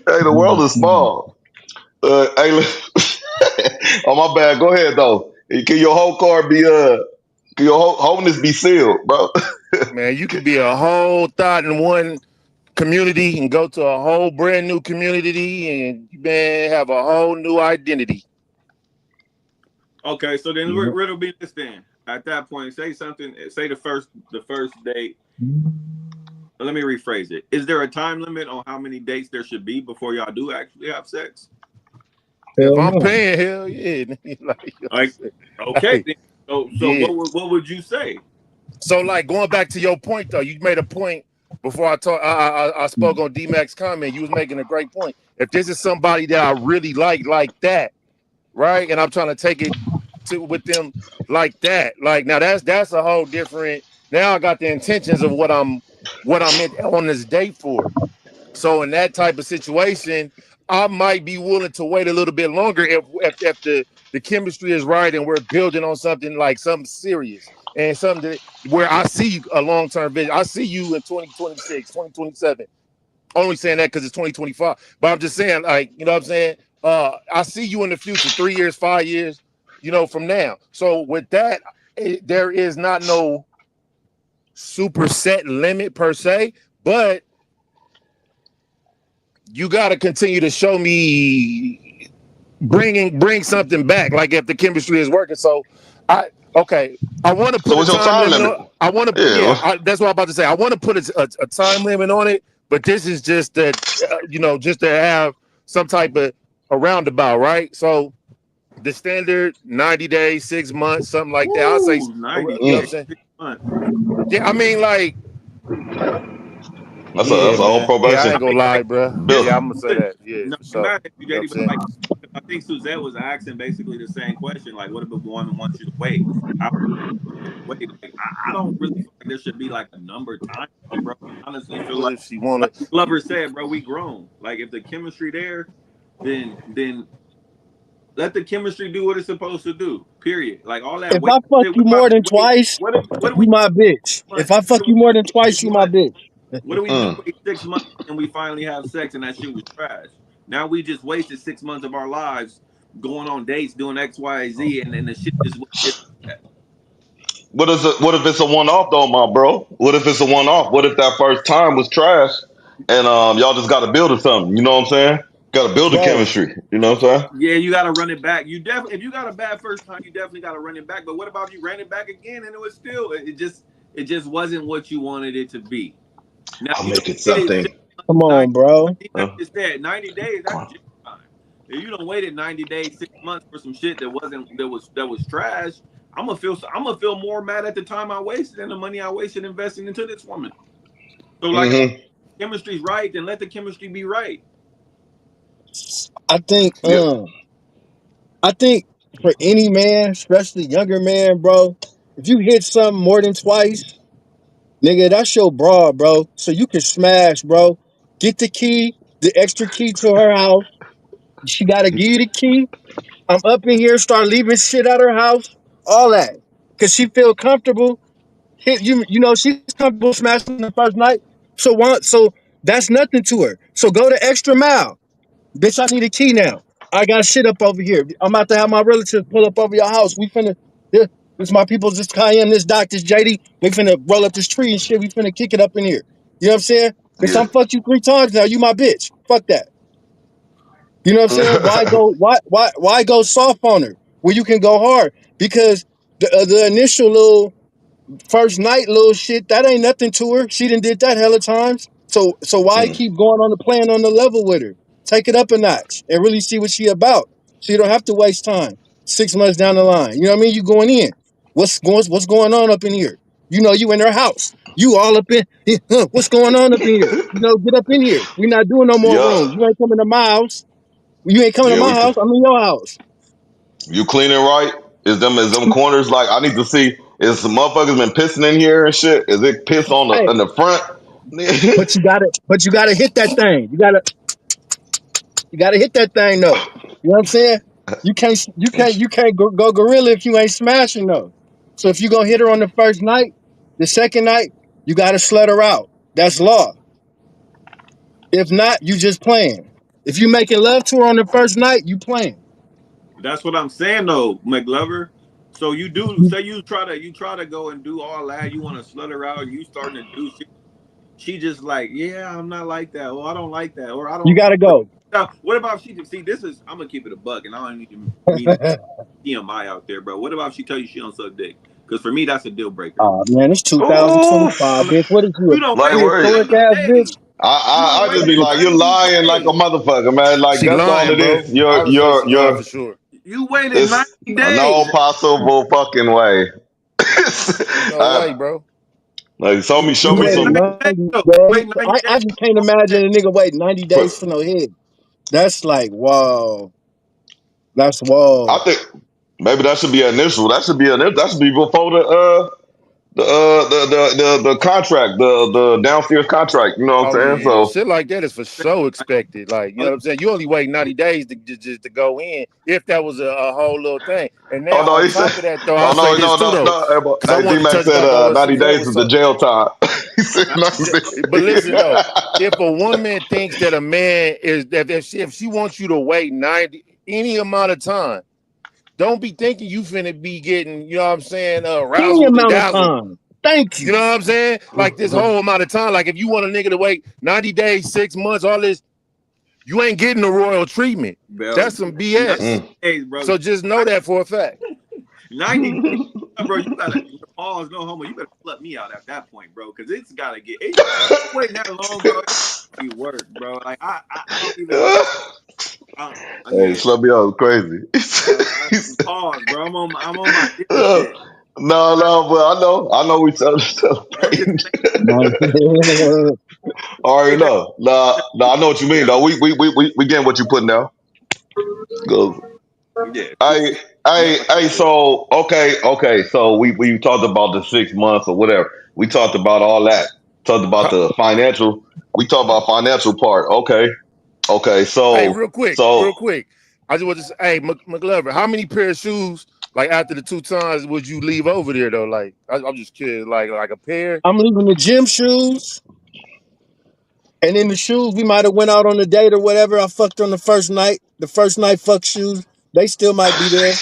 Hey, the world is small. Hey, oh my bad. Go ahead though. Can your whole card be can your wholeness be sealed, bro? Man, you could be a whole thought in one community and go to a whole brand new community and man have a whole new identity. okay, so then Yeah. riddle be this then. At that point, say something. Say the first date. Let me rephrase it. Is there a time limit on how many dates there should be before y'all do actually have sex? If Hell I'm no. paying, hell yeah. like, you know what I'm Like, saying? okay, Like, then. So yeah. what would you say? So like going back to your point though, you made a point before I talk. I spoke on D-Mac's comment. You was making a great point. If this is somebody that I really like that, right, and I'm trying to take it to with them like that, like now that's a whole different. Now I got the intentions of what I'm on this date for. So in that type of situation, I might be willing to wait a little bit longer if the chemistry is right and we're building on something like something serious and something where I see a long-term vision. I see you in 2026, 2027. Only saying that because it's 2025. But I'm just saying, like, you know what I'm saying? I see you in the future, 3 years, 5 years, from now. So with that, there is not no super set limit per se, but you got to continue to show me bring something back. Like if the chemistry is working. So I want to So put a what's your time time limit limit? on. I want to Yeah. that's what I'm about to say. I want to put a time limit on it, but this is just that just to have some type of a roundabout, right? So the standard 90 days, 6 months, something like that. I'll say, Woo, you 90 know what I'm days, Mm. saying? 6 months. Yeah, I mean, like, That's yeah, a whole man. Yeah, I probation ain't I gonna mean, lie, like, bro. bill. Yeah, I'm gonna say that. Yeah, no, for I'm sure. mad at you, You know what I'm JD, but saying? like, I think Suzette was asking basically the same question. Like, what if a woman wants you to wait? How wait? Like, I don't really feel like there should be like a number time, bro. I honestly feel What like, if she wanna? Glover said, bro, we grown. Like, if the chemistry there, then let the chemistry do what it's supposed to do. Period. Like all that If wait. I fuck you What more about than wait? twice, What do we you my bitch. If months? I fuck you more than twice, 6 you my months? bitch. What do we do? Mm. Wait 6 months and we finally have sex and that shit was trash. Now we just wasted 6 months of our lives going on dates, doing X, Y, Z, and the shit just went just like that. What if it's a one off though, my bro? What if it's a one off? What if that first time was trash and y'all just got to build or something? You know what I'm saying? Got to build the Bro, chemistry. You know what I'm saying? Yeah, you got to run it back. You definitely, if you got a bad first time, you definitely got to run it back. But what about if you ran it back again and it was still, it just wasn't what you wanted it to be. Now I'll you don't make it wait it something. 6 months, come on, 90. bro. Like just said 90 days. That's jail time. If you don't waited 90 days, 6 months for some shit that was trash, I'm gonna feel more mad at the time I wasted and the money I wasted investing into this woman. So like, if Mm-hmm. chemistry's right, then let the chemistry be right. I think, Yeah. I think for any man, especially younger man, bro, if you hit something more than twice, nigga, that's your broad, bro. So you can smash, bro. Get the key, the extra key to her house. She gotta give you the key. I'm up in here, start leaving shit at her house, all that. Cause she feel comfortable. Hit she's comfortable smashing the first night. So that's nothing to her. So go the extra mile. Bitch, I need a key now. I got shit up over here. I'm about to have my relatives pull up over your house. We finna this my people, this Cayenne, this Doc, this JD. We finna roll up this tree and shit. We finna kick it up in here. You know what I'm saying? Bitch, Yeah. I'm fucked you 3 times now. You my bitch. Fuck that. You know what I'm saying? Why go soft on her where you can go hard? Because the initial little first night little shit, that ain't nothing to her. She done did that hella times. So why Mm. keep going on the playing on the level with her? Take it up a notch and really see what she about. So you don't have to waste time. 6 months down the line. You know what I mean? You going in. What's going on up in here? You know, you in her house. You all up in what's going on up in here? You know, get up in here. We not doing no more Yeah. rooms. You ain't coming to my house. You ain't coming to Yeah. my We could. house. I'm in your house. You clean it right? Is them corners like I need to see? Is some motherfuckers been pissing in here and shit? Is it piss on the Hey, in the front? but you gotta hit that thing. You gotta hit that thing though. You know what I'm saying? You can't go gorilla if you ain't smashing though. So if you gonna hit her on the first night, the second night, you gotta slut her out. That's law. If not, you just playing. If you making love to her on the first night, you playing. That's what I'm saying though, McGlover. So you do say you try to go and do all that. You want to slut her out. You starting to do shit. She just like, yeah, I'm not like that. Or I don't like that. Or I You don't. gotta go. What about if she? See, this is I'm gonna keep it a buck, and I don't even mean to TMI out there, bro. What about if she tell you she don't suck dick? Because for me, that's a deal breaker. Oh man, it's Ooh. 2025, I'm not, bitch. What is you, a you don't Like wait where? prehistoric 90 ass bitch? days. I, You I don't I just wait be like, you're 90 lying like a days. motherfucker, man. Like She that's all lying, it bro. is. I would say she lying for You're sure. You waited it's 90 no days. possible fucking way. Ain't no way, I, bro. like You show You me waited waited some 90 days 90 though. days. Wait 90 days. I just can't imagine a nigga wait 90 put days for no head. That's like, whoa. That's I whoa. think maybe that should be an initial. That should be before the contract, the downstairs contract. You know what Oh I'm saying? yeah, So shit like that is for sure expected. Like, you know what I'm saying? You only wait 90 days to just to go in if that was a whole little thing. And oh now no, on he said top of that, though, oh I'll say no this too, though, because I Hey, D wanted to Mac touch said back on what 90 Suzette days was is the so. jail time. He said 90 But listen days. though, if a woman thinks that a man is that if she wants you to wait 90 any amount of time, don't be thinking you finna be getting, you know what I'm saying, Any razzled and amount of dazzled. time. Thank You know you. what I'm saying? Like this whole amount of time. Like if you want a nigga to wait 90 days, 6 months, all this, you ain't getting the royal treatment. Bro, That's some BS. hey, bro. So just know that for a fact. 90 days, bro. You gotta pause, no homo. You better let me out at that point, bro, because it's gotta get. Waiting that long, bro. It work, bro. Like I don't even. Hey, slow me out, crazy. Pause, bro. I'm on my Diddy shit. No, but I know we I'm just celebrating. No. Already know. Nah, I know what you mean, though. We getting what you putting down. Go. yeah. Hey. So okay. So we talked about the 6 months or whatever. We talked about all that. Talked about the financial. We talked about financial part. Okay. Hey, So real quick. I just want to say, hey, McGlover, how many pair of shoes, like after the 2 times, would you leave over there though? Like, I'm just curious, like a pair. I'm leaving the gym shoes, and in the shoes we might have went out on a date or whatever. I fucked on the first night. The first night fuck shoes, they still might be there,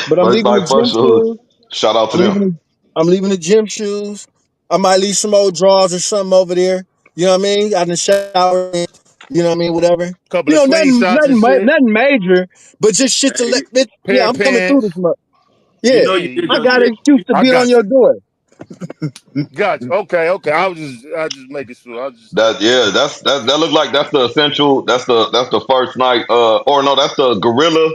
but I'm first leaving the night gym first shoes. shoes. Shout out to I'm them. leaving. I'm leaving the gym shoes. I might leave some old drawers or something over there. You know what I mean? I done shower. You know what I mean? Whatever. Couple You of know, screenshots and shit. nothing major, but just shit to let. Hey, Bitch, yeah, Pair of I'm coming through pants. this month. you Yeah, know you Yeah, did I your got an shit. excuse to I beat on got your you. door. Got you. Okay. I was just making sure. That look like that's the essential. That's the first night. Or no, that's the gorilla.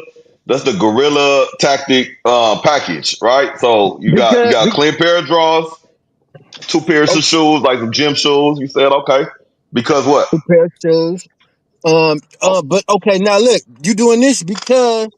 That's the gorilla tactic package, right? So you Because got a clean pair of drawers, 2 pairs of shoes, like some gym shoes. You said okay because what? a pair of shoes. Oh, But okay, now look, you doing this because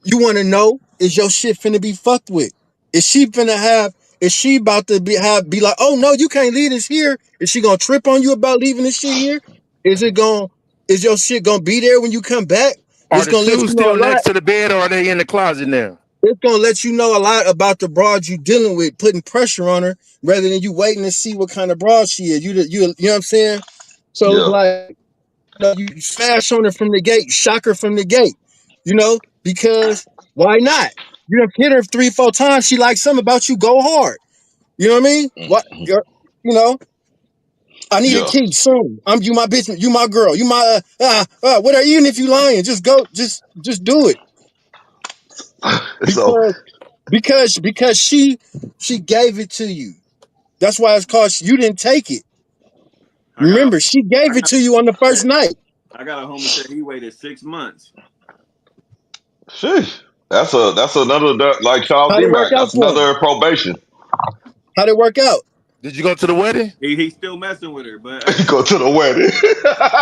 you want to know, is your shit finna be fucked with? Is she finna have? Is she about to be like, oh no, you can't leave this here? Is she gonna trip on you about leaving this shit here? Is it going? Is your shit gonna be there when you come back? Are It's the gonna let shoes you know a still lot. next to the bed, or are they in the closet now? It's gonna let you know a lot about the broad you dealing with, putting pressure on her rather than you waiting to see what kind of broad she is. You know what I'm saying? So it's yeah. like, you smash on her from the gate, shock her from the gate, because why not? You have hit her 3, 4 times. She likes something about you. Go hard. You know what I mean? What? You know? I need a Yeah. key soon. I'm you my bitch. You my girl. You my whatever. Even if you lying, just go. Just do it So because because she gave it to you. That's why it's called. You didn't take it. I got a Remember, she I gave it got to you on the first night. I got a homie said he waited 6 months. sheesh. That's another like shout out How'd D it work Mac. out That's for him? another probation. How'd it work out? Did you go to the wedding? He's still messing with her, but You hey, go to the wedding.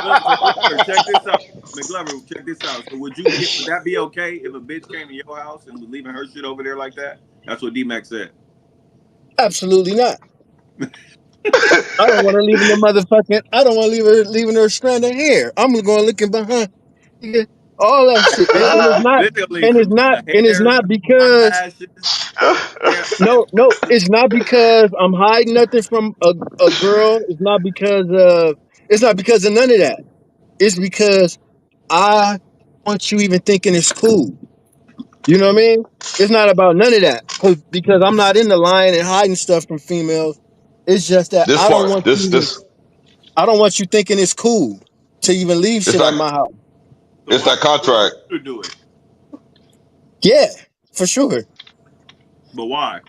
look, McGlover, check this out. McGlover, check this out. So would that be okay if a bitch came to your house and was leaving her shit over there like that? That's what D Mac said. Absolutely not. I don't want her leaving the motherfucking. I don't want to leave her leaving her strand of hair. I'm going looking behind all that shit, and it's not, They gonna leave some and it's hairs, not because eyelashes, hair. no, it's not because I'm hiding nothing from a girl. It's not because of none of that. It's because I want you even thinking it's cool. You know what I mean? It's not about none of that because I'm not into lying and hiding stuff from females. It's just that This part, I don't want you thinking it's cool to even leave it's shit at like my house. So it's why that would you want contract. to do it? Yeah, for sure. But why?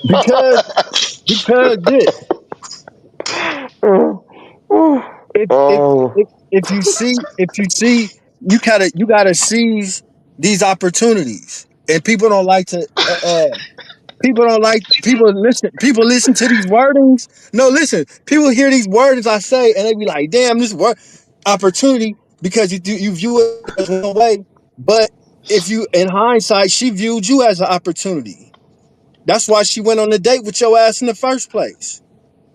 Because this. If if Oh, if you see you gotta seize these opportunities, and people don't like to. People don't like people listen. People listen to these wordings. No, listen. People hear these wordings I say, and they be like, "Damn, this word opportunity," because you view it as one way. But if you, in hindsight, she viewed you as an opportunity. That's why she went on the date with your ass in the first place,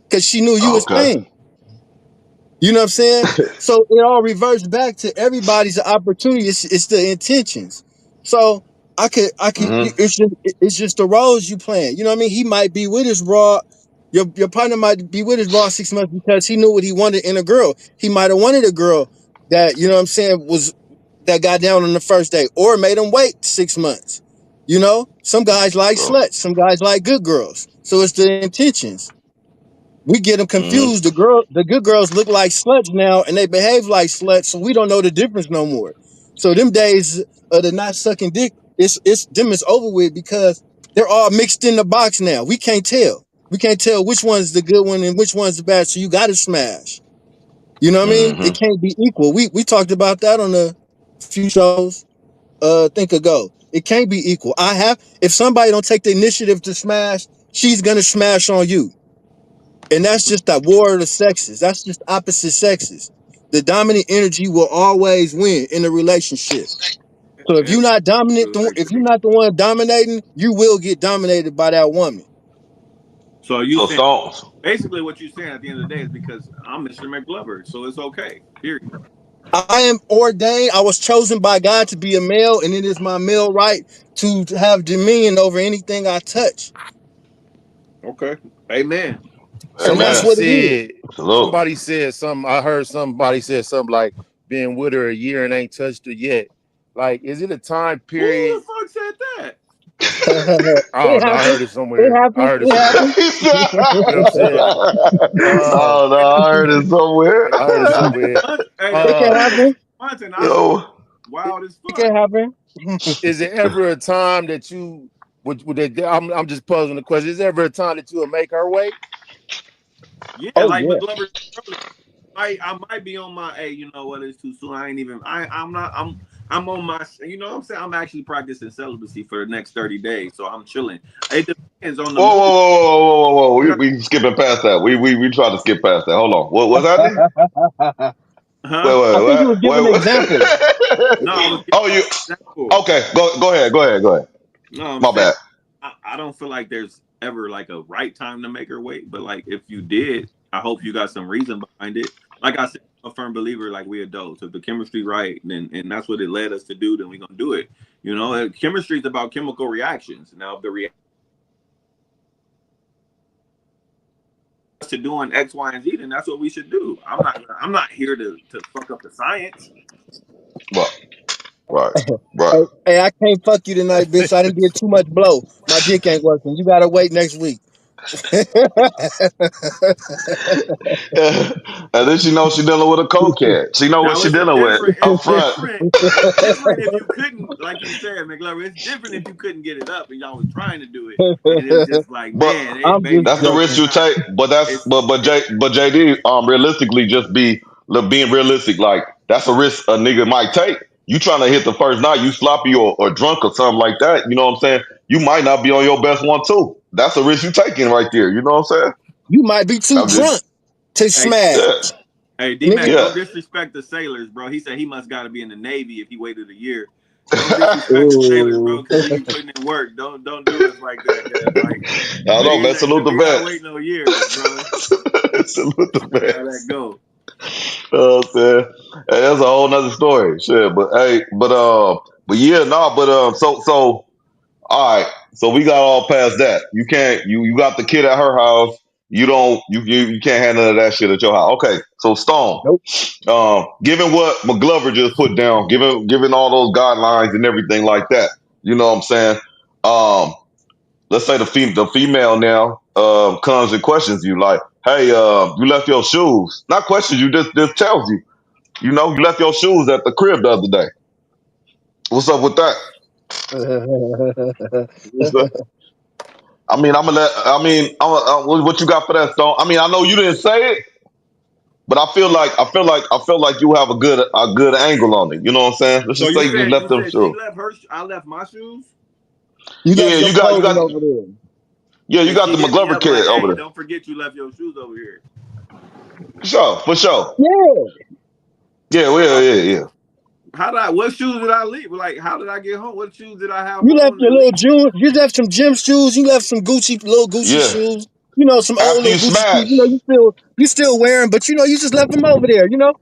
because she knew you was okay. paying. You know what I'm saying? So it all reverts back to everybody's opportunity. It's the intentions. So Hmm. it's just the roles you playing. You know what I mean? He might be with his raw. Your partner might be with his raw 6 months because he knew what he wanted in a girl. He might have wanted a girl that, you know what I'm saying, was that got down on the first day, or made him wait 6 months. You know, some guys like So sluts, some guys like good girls. So it's the intentions. We get them confused. The good girls look like sluts now, and they behave like sluts, so we don't know the difference no more. So them days of the not sucking dick, it's them is over with because they're all mixed in the box now. We can't tell. We can't tell which one's the good one and which one's the bad. So you got to smash. You know what I mean? It can't be equal. We talked about that on a few shows. Think ago. It can't be equal. If somebody don't take the initiative to smash, she's gonna smash on you. And that's just that war of the sexes. That's just opposite sexes. The dominant energy will always win in a relationship. So if And you're not dominant, if you're actually, not the one dominating, you will get dominated by that woman. so you So saying Stone. basically what you're saying at the end of the day is because I'm Mr. McGlover, so it's okay. Period. I am ordained. I was chosen by God to be a male, and it is my male right to have dominion over anything I touch. Okay. Amen. And that's Amen. Somebody what it is. said, Salute. I heard somebody said something like been with her a year and ain't touched her yet. Like, is it a time Who the period? fuck said that? I It don't know. I happens. heard it It somewhere. I happens. heard it It somewhere. happens. He said- You know what I'm saying? Uh, no, Hey, I heard it somewhere. I heard it somewhere. hey, It can Uh, happen. Monson, I thought Yo, wild as It fuck. can happen. is it ever a time that you would that I'm just posing the question? Is there ever a time that you would make her wait? Yeah, Oh like yeah. McGlover earlier. I might be on my, hey, you know what, it's too soon. I ain't even I'm not I'm on my, you know what I'm saying? I'm actually practicing celibacy for the next 30 days, so I'm chilling. It depends on the whoa, whoa, mood. whoa, whoa, whoa, whoa, whoa! You know, We skipping past that. We tried to skip past that. Hold on. What's happening? huh? Wait, I think you was giving wait, examples. No, I was wait. giving Oh, you an example. okay? Go ahead. No, I'm My saying bad. I don't feel like there's ever like a right time to make her wait, but like if you did, I hope you got some reason behind it. Like I said, I'm a firm believer, like we adults. If the chemistry right, then and that's what it led us to do, then we're gonna do it. You know, chemistry is about chemical reactions. Now, if the reaction to doing X, Y, and Z, then that's what we should do. I'm not here to fuck up the science. Right, right, right. Hey, I can't fuck you tonight, bitch. I didn't get too much blow. My dick ain't working. You gotta wait next week. And then she knows she dealing with a cokehead. She know what Now she dealing with it's up front. different. It's different if you couldn't, like you said, McGlover. It's different if you couldn't get it up and y'all was trying to do it, and it was just like, But man, hey, I'm just baby that's the girl, risk it's joking. you not. take. But that's It's but JD, realistically, just being realistic. Like that's a risk a nigga might take. You trying to hit the first night, you sloppy or drunk or something like that. You know what I'm saying? You might not be on your best one too. That's a risk you taking right there. You know what I'm saying? You might be too I'm just drunk to hey, smash, yeah, hey, D Mac, nigga. yeah. don't disrespect the sailors, bro. He said he must got to be in the Navy if he waited a year. Don't disrespect the sailors, bro, Ooh. because we be putting in work. Don't do us like that, cause like I don't know, man. niggas ain't Salute the we gotta vets. wait no years, bro. Salute the See how that vets. go. Oh, man. Hey, that's a whole nother story. Shit, but hey, but yeah, no, so all right. So we got all past that. You can't you got the kid at her house. You don't you can't have none of that shit at your house. Okay. So Stone, Nope. given what McGlover just put down, given all those guidelines and everything like that, you know what I'm saying? Um, let's say the female now comes and questions you like, hey, you left your shoes. Not questions you, just tells you. You know, you left your shoes at the crib the other day. What's up with that? What's up? I mean, I'm gonna let. I mean, what you got for that, Stone? I mean, I know you didn't say it, but I feel like you have a good angle on it. You know what I'm saying? Let's So just say you just you left them said she shoes. left her, I left my shoes. You Yeah, left your you clothing got, over there. yeah, you And got she the hit me McGlover up like, kid over "Hey, there. don't forget you left your shoes over here." For sure. Yeah. Yeah, well, Uh, yeah. how did I? What shoes did I leave? Like, how did I get home? What shoes did I have You left on your and little leave? June. You left some gym shoes. You left some little Gucci Yeah. shoes. You know, some old After little you Gucci shoes. You know, smash. you still wearing, but you know, you just left them over there. You know.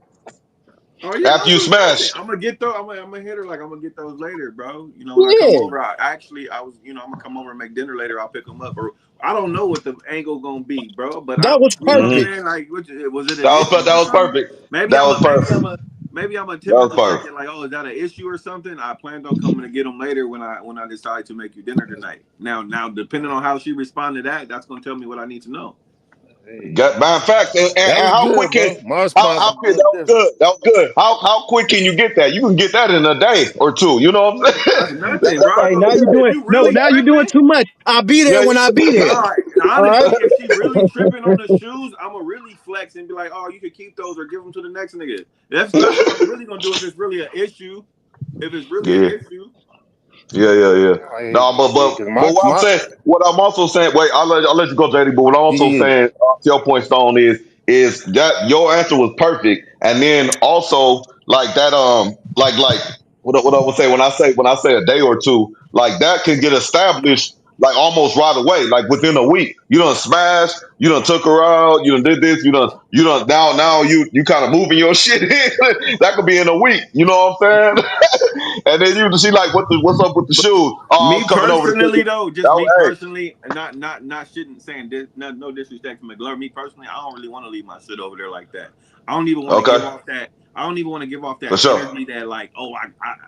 Oh yeah, After those you was nothing. smash. I'm gonna get those. I'm gonna hit her like I'm gonna get those later, bro. You know, when I come Yeah. over, I was, you know, I'm gonna come over and make dinner later. I'll pick them up, or I don't know what the angle gonna be, bro. But That was you know what I'm Hmm. perfect. saying? Like, was it an issue That or was something? perfect. That was perfect. Maybe I'm a That was typical perfect. thinking like, oh, is that an issue or something? I planned on coming to get them later when I decide to make you dinner tonight. Now, depending on how she responded to that, that's gonna tell me what I need to know. Hey, Got buying facts, and that was how quick good, can bro. My response how was a quick little that was different. good. That was good. How quick can you get that? You can get that in a day or two. You know what I'm saying? That's nothing, bro. Hey, now you're If doing you no. really Now you're doing tripping, too much. I'll be there Yeah, when I be there. nah. All right. Honestly, if she really tripping on the shoes, I'ma really flex and be like, "Oh, you can keep those or give them to the next nigga." That's what I'm really gonna do if it's really an issue. If it's really an yeah. issue, Yeah. Hey, No, but shit, but cause but what I'm saying, what I'm also saying, wait, I'll let you go, JD. But what I'm also yeah, saying, to your point, Stone, is that your answer was perfect, and then also like that, like what I would say when I say a day or two, like that can get established like almost right away, like within a week. You done smashed, you done took her out, you done did this, you done now you kind of moving your shit in. That could be in a week. You know what I'm saying? And then she like, what's up with the shoes? Oh, me I'm coming over to take personally it. though, just Oh, me hey, personally, and not shitting saying this, no disrespect to McGlover. Me personally, I don't really want to leave my shit over there like that. I don't even want to okay, give off that. I don't even want to give off for that sure. energy that like, oh,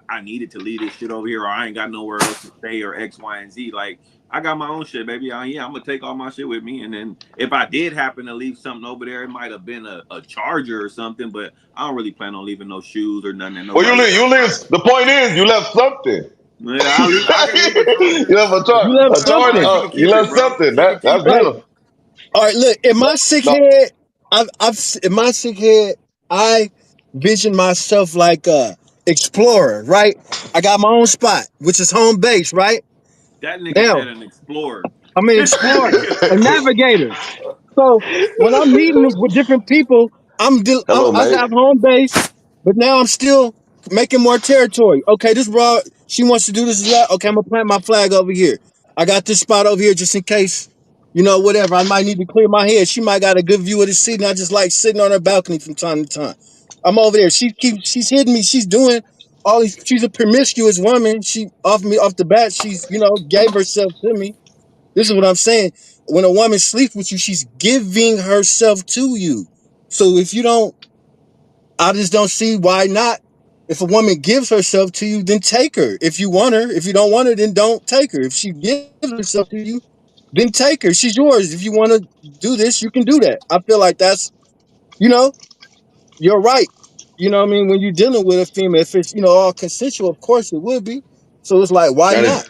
I needed to leave this shit over here, or I ain't got nowhere else to stay, or X, Y, and Z. Like I got my own shit, baby. I'm gonna take all my shit with me, and then if I did happen to leave something over there, it might have been a charger or something, but I don't really plan on leaving no shoes or nothing that Well, you nobody leave. else You leave. might. The point is, you left something. Yeah, I leave. I can leave a charger. You left a charge. You left A As charge. long as something. she can You keep it, left bro. something. She can That's keep it. Right. good. All right. Look, in No, my sick no. head, in my sick head, I vision myself like a explorer. Right. I got my own spot, which is home base. Right That nigga now, said an explorer. I'm an explorer, a navigator. So when I'm meeting with different people, Hello, I mate. have home base, but now I'm still making more territory. Okay, this broad, she wants to do this. That. Okay, I'm gonna plant my flag over here. I got this spot over here just in case, whatever. I might need to clear my head. She might got a good view of the city, and I just like sitting on her balcony from time to time. I'm over there. She's hitting me. She's doing all these. She's a promiscuous woman. She off the bat. She's gave herself to me. This is what I'm saying. When a woman sleeps with you, she's giving herself to you. So if you don't, I just don't see why not. If a woman gives herself to you, then take her. If you want her, if you don't want her, then don't take her. If she gives herself to you, then take her. She's yours. If you want to do this, you can do that. I feel like that's, you know, you're right. You know what I mean? When you're dealing with a female, if it's, all consensual, of course it would be. So it's like, why And not? it's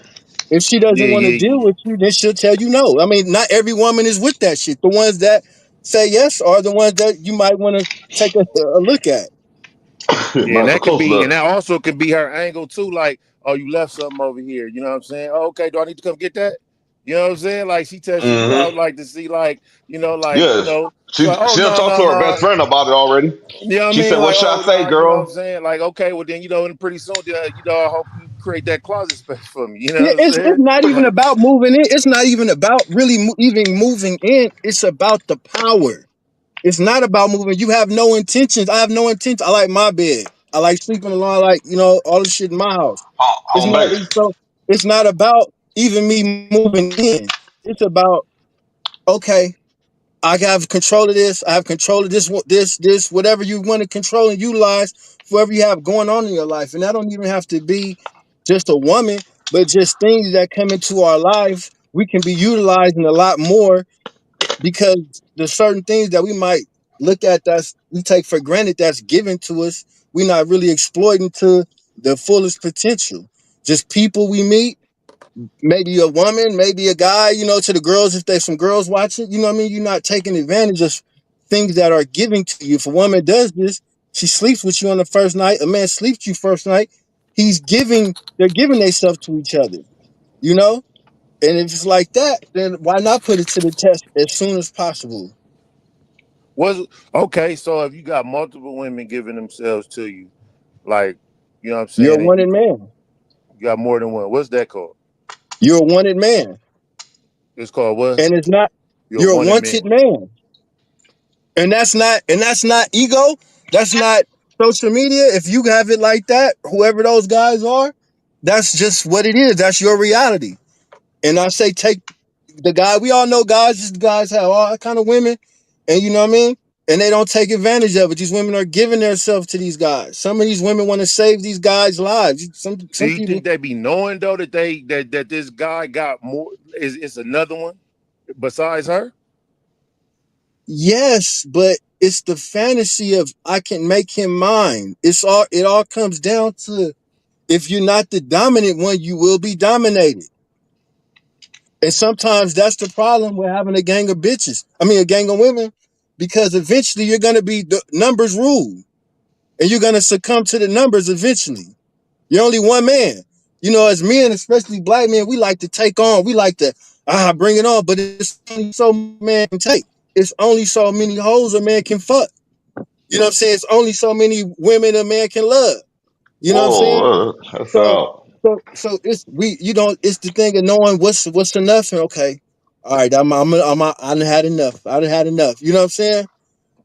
If she doesn't want to deal yeah. with you, then she'll tell you no. I mean, not every woman is with that shit. The ones that say yes are the ones that you might want to take a look at. Yeah, and mine's so that could close be, and enough. that also could be her angle too. Like, oh, you left something over here. You know what I'm saying? Oh, okay, do I need to come get that? You know what I'm saying? Like, she testing you Hmm. out, like to see, like, Yeah, she's like, oh she done no, talked to no, her best no. friend about it already. You know what I She mean? said, "What Like, should I oh say, no, you know what I'm girl?" saying? Like, okay, well then, and pretty soon, I hope you create that closet space for me. You know what I'm It's saying? not even Like, about moving in. It's not even about really even moving in. It's about the power. It's not about moving. You have no intentions. I have no intention. I like my bed. I like sleeping alone. I like all the shit in my house. It's Home not. base. It's not about even me moving in. It's about okay. I have control of this. I have control of this, whatever you want to control and utilize for whatever you have going on in your life. And that don't even have to be just a woman, but just things that come into our life. We can be utilizing a lot more because there's certain things that we might look at that's we take for granted that's given to us. We're not really exploiting to the fullest potential. Just people we meet, maybe a woman, maybe a guy, to the girls, if there's some girls watching, you know what I mean? You're not taking advantage of things that are giving to you. If a woman does this, she sleeps with you on the first night, a man sleeps with you first night, they're giving themselves to each other, you know? And if it's like that, then why not put it to the test as soon as possible? was okay. So if you got multiple women giving themselves to you, like, you know what I'm You're saying, a and wanted man. you got more than one. What's that called? You're a wanted man. It's called what? And it's not, You're you're a wanted man. wanted man. And that's not ego. That's not social media. If you have it like that, whoever those guys are, that's just what it is. That's your reality. And I say take the guy. We all know guys. These guys have all kind of women, and you know what I mean. And they don't take advantage of it. These women are giving themselves to these guys. Some of these women want to save these guys' lives. Do Some you people. think they be knowing though that that this guy got more? Is another one besides her? Yes, but it's the fantasy of I can make him mine. It all comes down to if you're not the dominant one, you will be dominated. And sometimes that's the problem with having a gang of bitches. I mean, a gang of women, because eventually you're going to be the numbers rule and you're going to succumb to the numbers eventually. You're only one man. You know, as men, especially black men, we like to take on, we like to, bring it on, but it's only so man can take. It's only so many hoes a man can fuck. You know what I'm saying? It's only so many women a man can love. You know what I'm saying? Whoa, that's So, out. so it's it's the thing of knowing what's enough. And okay, all right, I done had enough. I done had enough. You know what I'm saying?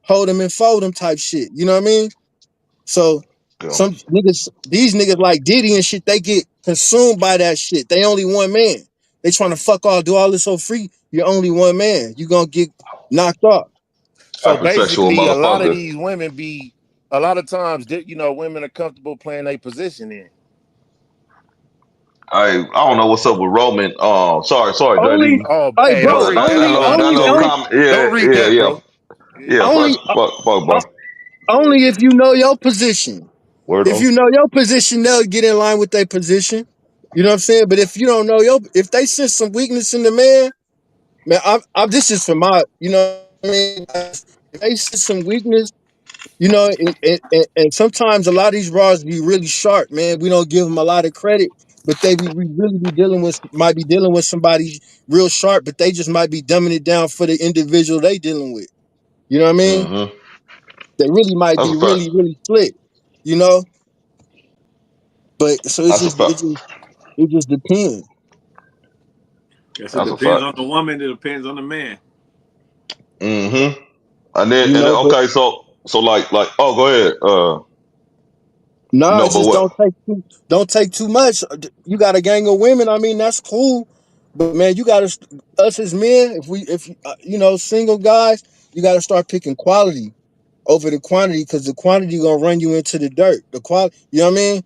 Hold them and fold them type shit. You know what I mean? So Yeah. some niggas, these niggas like Diddy and shit, they get consumed by that shit. They only one man. They trying to fuck all, do all this so free. You're only one man. You gonna get knocked off. So Hypersexual basically, a lot of motherfucker. these women be, a lot of times, you know, women are comfortable playing a position in. I don't know what's up with Roman. Sorry, Only, JD. Oh, hey, hey, don't bro, read that. Don't That read little that. comment. Yeah, Don't read yeah, that, yeah, bro. yeah. Yeah, only, Fuck, uh, bro. only if you know your position. Word If on. you know your position, they'll get in line with their position. You know what I'm saying? But if you don't know if they sense some weakness in the man, I'm this is for my, you know what I mean? If they sense some weakness, you know, and sometimes a lot of these bras be really sharp, man. We don't give them a lot of credit, but we really be might be dealing with somebody real sharp, but they just might be dumbing it down for the individual they dealing with. You know what I mean? Mm-hmm. They really might That's be a fact. really slick, you know. But so That's a fact. it just depends, Guess it That's a depends fact. on the woman. It depends on the man. Mm-hmm. you And then know. But okay, so like oh go ahead. no, No, it's but just what? don't take too much. You got a gang of women. I mean, that's cool, but man, you got to us as men. If you know single guys, you got to start picking quality over the quantity because the quantity gonna run you into the dirt. The quality, you know what I mean?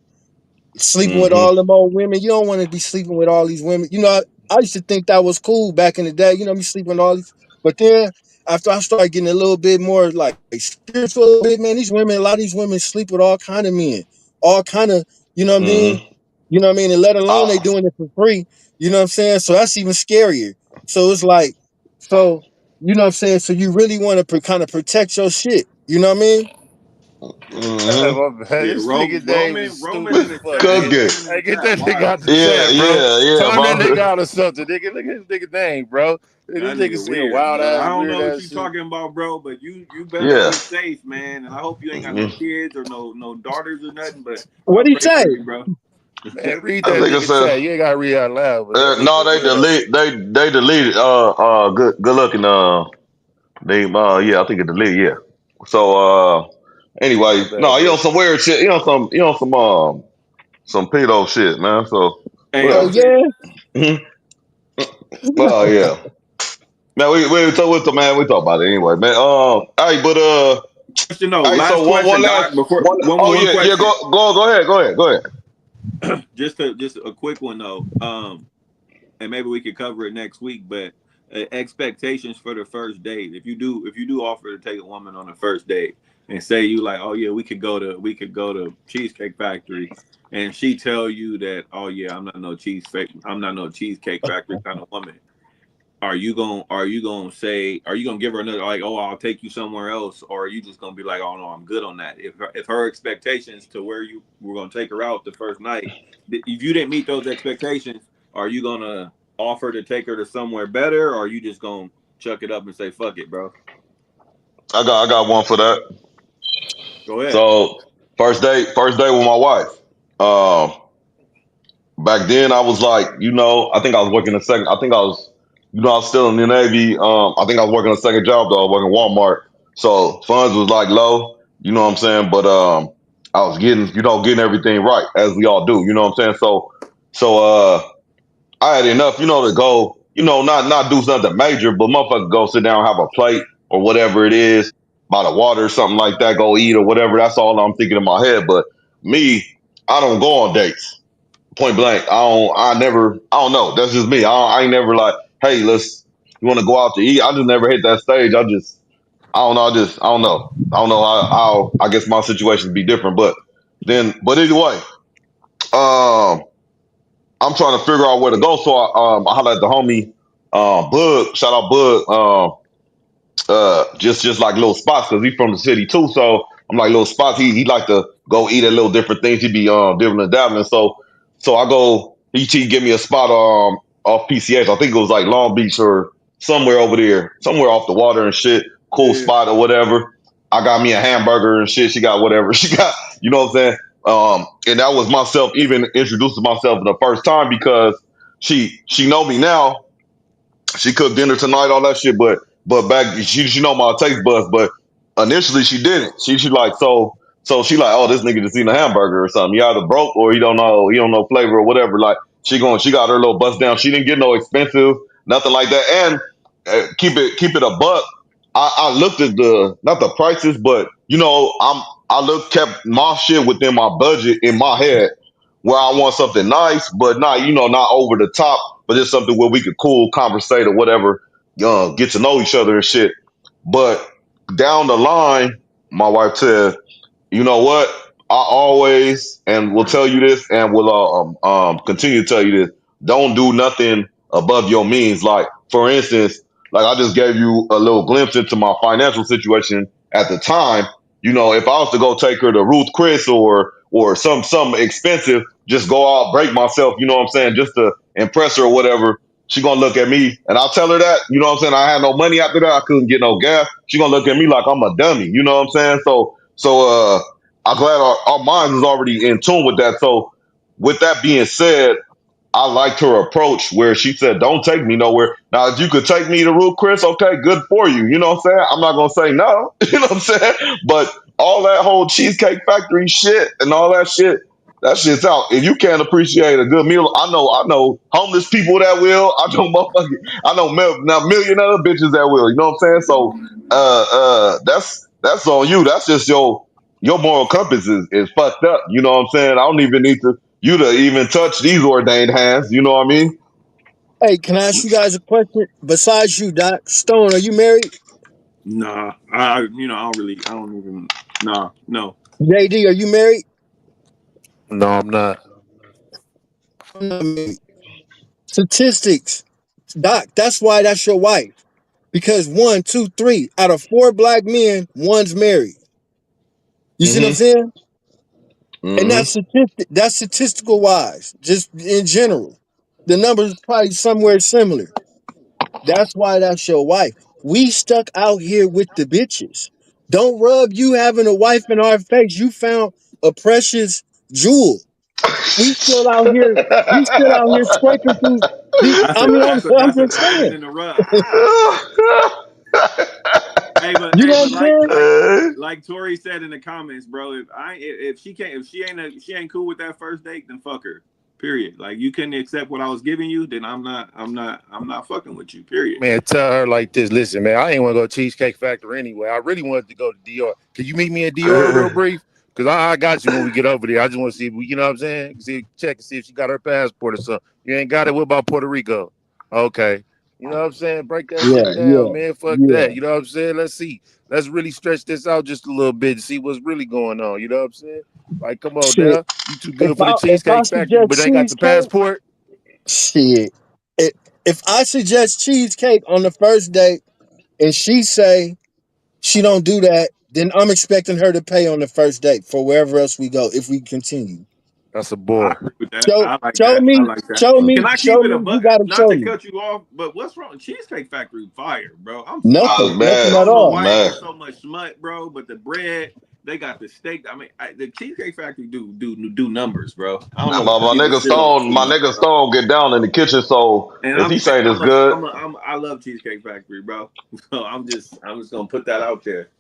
Sleeping with Mm-hmm. all them old women. You don't want to be sleeping with all these women. You know, I used to think that was cool back in the day. You know, me sleeping with all these. But then after I started getting a little bit more like spiritual, a little bit, man, these women, a lot of these women sleep with all kind of men, all kind of, you know what I mean? Mm-hmm. You know what I mean? And let alone they Ah, doing it for free. You know what I'm saying? So that's even scarier. So it's like, so you know what I'm saying? So you really want to kind of protect your shit. You know what I mean? Hey, mm-hmm. my man, Yeah, this nigga name is Roman stupid in as the fuck, chat. nigga. Cooking. Roman in Hey, the get chat. that nigga Wild. out the Yeah, chat, bro. yeah, Turn that nigga bro. out of something, nigga. Look at this nigga name, bro. This That nigga nigga saying weird, wild bro. ass, I don't weird know what ass you shit. talking about, bro, but you better Yeah. be safe, man. And I hope you ain't got no Mm-hmm. kids or no daughters or nothing. But I What he pray say? for you, bro. Man, read That that nigga nigga said. chat. You ain't gotta read out loud, but that No, nigga they weirdo. deleted. Good looking. Name. Yeah, I think it deleted. Yeah. So anyway, My no, bad, you know bro. some weird shit. Some pedo shit, man. So Hey, Oh whatever. okay. yeah. Mhm. Oh yeah, man. We talk with the man. We talk about it anyway, man. Hey, but Question though. hey. So Last one question, last Doc. Before one. Oh one yeah, yeah. question. Go ahead. Just a quick one though. And maybe we could cover it next week. But expectations for the first date. If you do offer to take a woman on the first date, and say you like, oh yeah, we could go to Cheesecake Factory, and she tell you that, oh yeah, I'm not no Cheesecake Factory kind of woman. Are you gonna give her another like, oh, I'll take you somewhere else, or are you just gonna be like, oh no, I'm good on that? If her expectations to where you were gonna take her out the first night, if you didn't meet those expectations, are you gonna offer to take her to somewhere better, or are you just gonna chuck it up and say fuck it, bro? I got one for that. Go ahead. So first day with my wife. Um, Back then I was like, I think I was working a second. I think I was, I was still in the Navy. I think I was working a second job though. I was working Walmart, so funds was like low. You know what I'm saying? But I was getting everything right as we all do. You know what I'm saying? So I had enough, to go, not do something major, but motherfucker go sit down, have a plate or whatever it is, by the water or something like that, go eat or whatever. That's all I'm thinking in my head. But me, I don't go on dates. Point blank. I don't know. That's just me. I ain't never like, hey, you want to go out to eat? I just never hit that stage. I just I don't know. I don't know. I don't know how. I guess my situation would be different, but anyway, um, I'm trying to figure out where to go. So I hollered at the homie, Bug. Shout out Bug. Just like little spots because he's from the city too. So I'm like little spots. He like to go eat at little different things. He be dibbling and dabbling. So I go. He give me a spot off PCH. I think it was like Long Beach or somewhere over there, somewhere off the water and shit. Cool Yeah. spot or whatever. I got me a hamburger and shit. She got whatever she got. You know what I'm saying? And that was myself even introducing myself for the first time because she know me now. She cooked dinner tonight, all that shit. But back she know my taste buds. But initially she didn't. She like so she like, oh, this nigga just eating a hamburger or something. He either broke or he don't know flavor or whatever. Like she got her little bust down. She didn't get no expensive nothing like that. And keep it a buck. I looked at the not the prices, but kept my shit within my budget in my head where I want something nice, but not over the top, but just something where we could cool conversate or whatever, get to know each other and shit. But down the line, my wife said, you know what? I always and will tell you this and will continue to tell you this. Don't do nothing above your means. Like, for instance, like I just gave you a little glimpse into my financial situation at the time. If I was to go take her to Ruth Chris or some expensive, just go out, break myself, you know what I'm saying, just to impress her or whatever, she gonna look at me and I'll tell her that, you know what I'm saying, I had no money after that, I couldn't get no gas. She gonna look at me like I'm a dummy, you know what I'm saying? So I'm glad our minds is already in tune with that. So with that being said, I liked her approach where she said, don't take me nowhere. Now, if you could take me to Ruth Chris, okay, good for you. You know what I'm saying? I'm not going to say no. You know what I'm saying? But all that whole Cheesecake Factory shit and all that shit's out. If you can't appreciate a good meal, I know homeless people that will. I know now million other bitches that will. You know what I'm saying? So, that's on you. That's just your moral compass is fucked up. You know what I'm saying? I don't even need you to even touch these ordained hands. You know what I mean? Hey, can I ask you guys a question? Besides you, Doc Stone, are you married? Nah, I don't even. Nah, no. JD, are you married? No, I'm not. I'm not married. Statistics, Doc. That's why that's your wife. Because one, two, three out of four black men, one's married. You see what I'm Mm-hmm. saying? And Mm-hmm. that's statistical wise, just in general. The numbers is probably somewhere similar. That's why that's your wife. We stuck out here with the bitches. Don't rub you having a wife in our face. You found a precious jewel. We still out here. We still out here scraping through. I mean, I'm That's a just diamond saying. in the rough. Hey, but You know what I'm like saying? like like Tori said in the comments, bro. If she ain't cool with that first date, then fuck her. Period. Like you couldn't accept what I was giving you, then I'm not fucking with you. Period. Man, tell her like this. Listen, man, I ain't want to go to Cheesecake Factory anyway. I really wanted to go to DR. Can you meet me at DR real brief? Because I got you when we get over there. I just want to see if we, you know what I'm saying? Check and see if she got her passport or something. You ain't got it. What about Puerto Rico? Okay. You know what I'm saying? Break that Yeah, shit down, yeah, man. Fuck yeah. that. You know what I'm saying? Let's see. Let's really stretch this out just a little bit and see what's really going on. You know what I'm saying? Like, come on Shit. now. You too If good for the I Cheesecake Factory, suggest but ain't got the cheesecake, passport. shit. It, if I suggest cheesecake on the first date and she say she don't do that, then I'm expecting her to pay on the first date for wherever else we go if we continue. That's a I boy. agree with that. Show, I like show that. I me, like that. show Can me, I show keep it a me. You buck? gotta Not show to me. cut you off, but what's wrong? Cheesecake Factory fire, bro. I'm sorry. Nothing, nothing Man, at I don't know all. why it man. gets so much smut, bro. But the bread, they got the steak. I mean, the Cheesecake Factory do numbers, bro. I don't Nah, know why my people nigga shit on Stone, too much, bro. Get down in the kitchen. So And if I'm he just saying, saying it's good, I love Cheesecake Factory, bro. So I'm just gonna put that out there.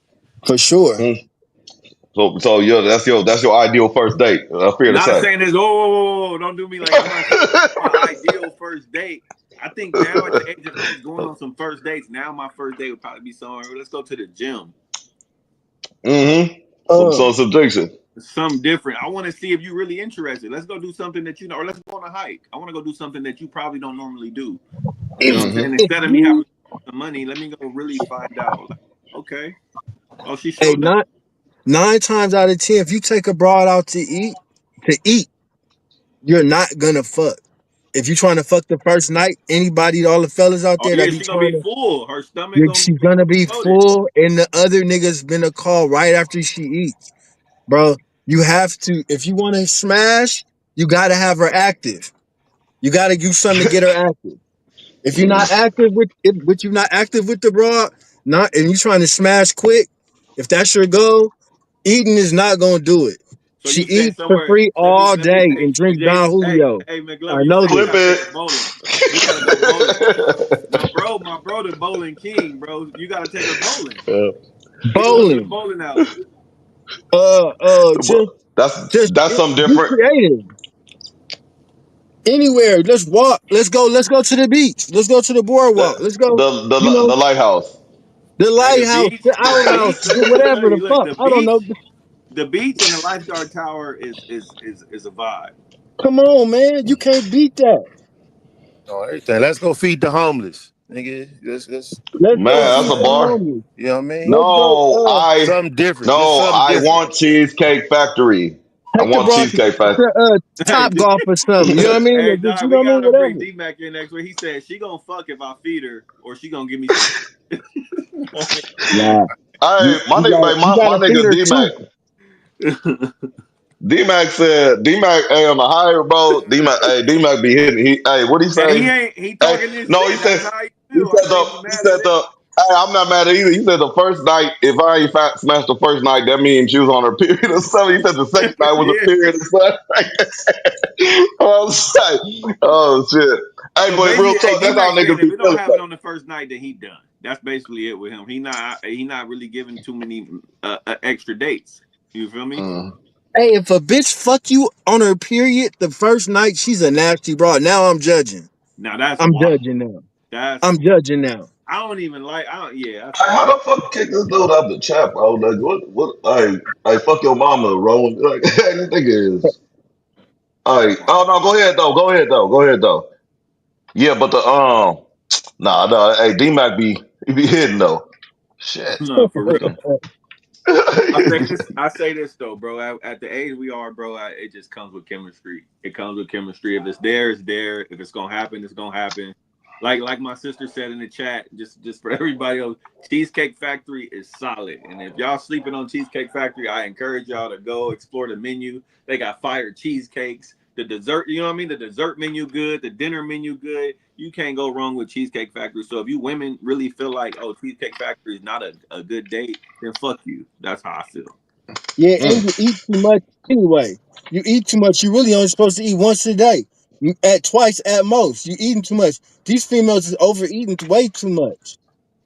For sure. mm, so yeah, that's your ideal first date. Fair to Not say. saying this. Oh, don't do me like I'm not saying my ideal first date. I think now at the age of us going on some first dates, now my first date would probably be somewhere. Let's go to the gym. Mm-hmm. Uh, Some subjection. Something different. I want to see if you're really interested. Let's go do something that you know, or let's go on a hike. I want to go do something that you probably don't normally do. You know if what I'm saying? Mm-hmm. if Instead of me you having some money, let me go really find out. Okay. Oh, she Hey, showed up. nine times out of 10, if you take a broad out to eat, you're not gonna fuck. If you trying to fuck the first night, anybody, all the fellas out Oh there that yeah, be she gonna trying be to, full. Her stomach gonna she's be gonna be loaded. full, and the other niggas gonna call right after she eats, bro. You have to, if you want to smash, you gotta have her active. You gotta do something to get her active. If you're not active with it, but you're not active with the broad, not and you trying to smash quick, if that's your goal, eating is not gonna do it. So She you saying eats for somewhere? free all Let me day say, and drinks JD. Don Julio. Hey, I McGlover, you know saying you this. Flip gotta take her it. bowling? You gotta go bowling. My bro, the bowling king, bro. You gotta take her bowling. Take her to the Bowling. bowling alley. Just That's just that's something be different. creative. Anywhere. Let's walk. Let's go to the beach. Let's go to the boardwalk. The Let's go, you the know, the lighthouse. the Hey, the lighthouse, beach, the the outhouse, beach. whatever the Look, fuck. I don't know. the beach, and the lifeguard tower is a vibe. Come on, man. You can't beat that. Oh, everything. Let's go feed the homeless, nigga. Let's Let's Man, go that's feed a the bar. homeless. you know what I mean? Let's go No, Something different. Just no, something I different. want Cheesecake Factory. I take the want broad Cheesecake to Factory. Hey, Top Golf or something. You know what I mean? Or hey, just, you Doc, know we what I mean? gotta bring Whatever. D Mac in next week. He said she gonna fuck if I feed her, or she gonna give me some. Nah. Hey, my nigga, hey, You my gotta feed nigga her D too. Mac. D Mac said D Mac, hey, on the higher boat, D Mac be hitting. Hey, what he And say? he Hey, talking this no, he shit. said That's how you feel. I can't be he mad at said that. hey, I'm not mad at either. He said the first night, if I ain't smashed the first night, that means she was on her period or something. He said the second night was a Yeah. period or something. I was like, oh shit. Hey, So but real basically, hey, talk, D that's how Mac saying niggas if be it don't feeling. happen on the first night, then he done. That's basically it with him. He not really giving too many extra dates. You feel me? Mm. Hey, if a bitch fuck you on her period the first night, she's a nasty broad. Now I'm judging. Now that's I'm wild. judging now. That's I'm judging now. I don't even like. I don't. Yeah, that's Hey, how the fuck kick this dude out the chat, bro? Like, what? Hey, fuck your mama, Rowan. Like, this nigga is. Hey, oh no, go ahead though. Go ahead though. Go ahead though. Yeah, but nah, no. Hey, D Mac he be hitting though. Shit. no for real. Mm. I say this though, bro. At the age we are, bro, it just comes with chemistry. It comes with chemistry. If it's there, it's there. If it's gonna happen, it's gonna happen. Like my sister said in the chat, just for everybody else, Cheesecake Factory is solid. And if y'all sleeping on Cheesecake Factory, I encourage y'all to go explore the menu. They got fire cheesecakes. The dessert, you know what I mean? The dessert menu good, the dinner menu good. You can't go wrong with Cheesecake Factory. So if you women really feel like, oh, Cheesecake Factory is not a good date, then fuck you. That's how I feel. Yeah, and you eat too much anyway. You eat too much. You really only supposed to eat once a day. You at twice at most. You eating too much. These females is overeating way too much.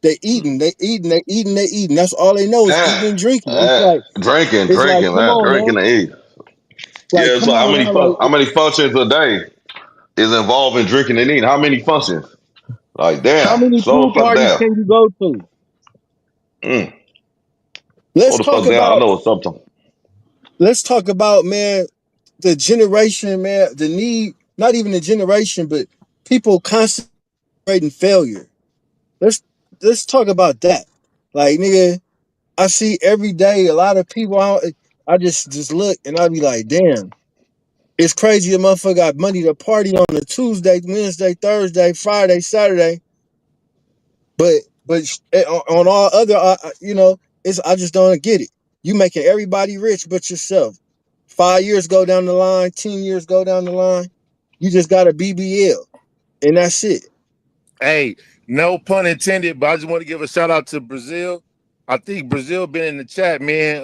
They Mm. eating, they eating, they eating, they eating. That's all they know is eating Man, and drinking. It's like, drinking, come man, on, drinking man. and eat. Like, Yeah, it's come like on now. Like, how many functions a day is involved in drinking and eating? How many functions? Like, how damn, many slow pool the fuck parties down. can you go to? Mm, slow Let's the talk fuck down. I about, know it's something. man, the generation, man, the need, not even the generation, but people concentrating failure. Let's let's talk about that. Like, nigga, I see every day a lot of people out. I just look and I be like, damn, it's crazy. A motherfucker got money to party on a Tuesday, Wednesday, Thursday, Friday, Saturday, but on all other, it's I just don't get it. You making everybody rich but yourself. 5 years go down the line, 10 years go down the line. You just got a BBL, and that's it. Hey, no pun intended, but I just want to give a shout out to Brazil. I think Brazil been in the chat, man.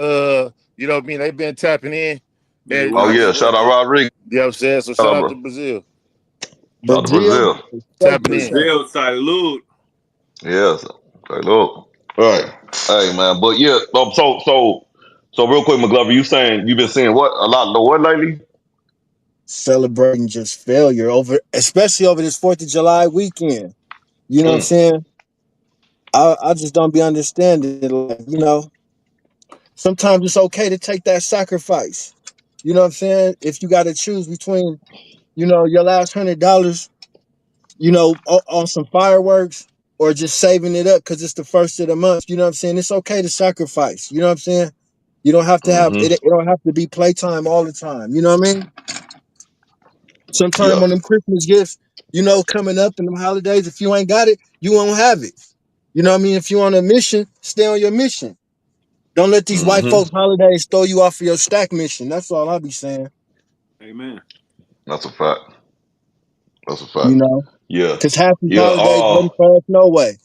You know what I mean? They've been tapping in. Yeah, And we Oh I know. yeah, just shout want out to, you Rodriguez. know what I'm saying? So Shout shout out, out to bro. Brazil. Shout out to Brazil, Brazil. straight Tapping to in. say. Brazil salute. Yes. Okay, look. All right. Hey man, but yeah, so real quick, McGlover, you saying you've been seeing what a lot of what lately? Celebrating just failure over, especially over this 4th of July weekend. You know what I'm Mm. saying? I just don't be understanding it. Like, sometimes it's okay to take that sacrifice. You know what I'm saying? If you got to choose between, your last $100, on some fireworks, or just saving it up because it's the first of the month. You know what I'm saying? It's okay to sacrifice. You know what I'm saying? You don't have to have it. Mm-hmm. It don't have to be playtime all the time. You know what I mean? Sometime Yeah. on them Christmas gifts, coming up and them holidays, if you ain't got it, you won't have it. You know what I mean? If you on a mission, stay on your mission. Don't let these white Mm-hmm. folks holidays throw you off of your stack mission. That's all I be saying. Amen. That's a fact. That's a You fact. know, Yeah. because half these Yeah. holidays wasn't for us no way.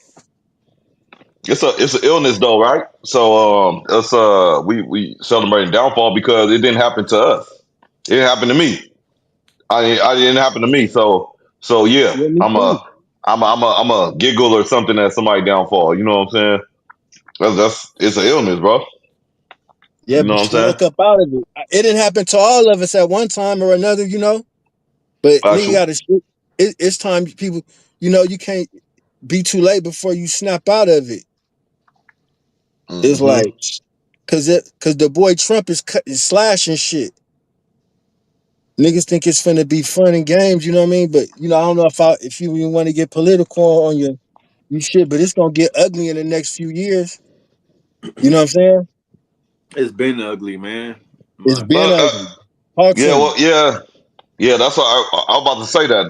It's an illness though, right? So it's we celebrating downfall because it didn't happen to us. It didn't happen to me. I didn't happen to me. So yeah, Yeah, me too. I'm a giggle or something at somebody downfall. You know what I'm saying? That's it's an illness, bro. Yeah, You know but what I'm you saying? woke up out of it. It didn't happen to all of us at one time or another, But nigga Factual. got to shit. It's time people, you can't be too late before you snap out of it. It's Mm-hmm. like, cause the boy Trump is slashing shit. Niggas think it's finna be fun and games, you know what I mean? But I don't know if you even want to get political on you shit, but it's gonna get ugly in the next few years. You know what I'm saying? It's been ugly, man. It's My been ugly. Talk Yeah. to Well. me. Yeah. That's what I was about to say that.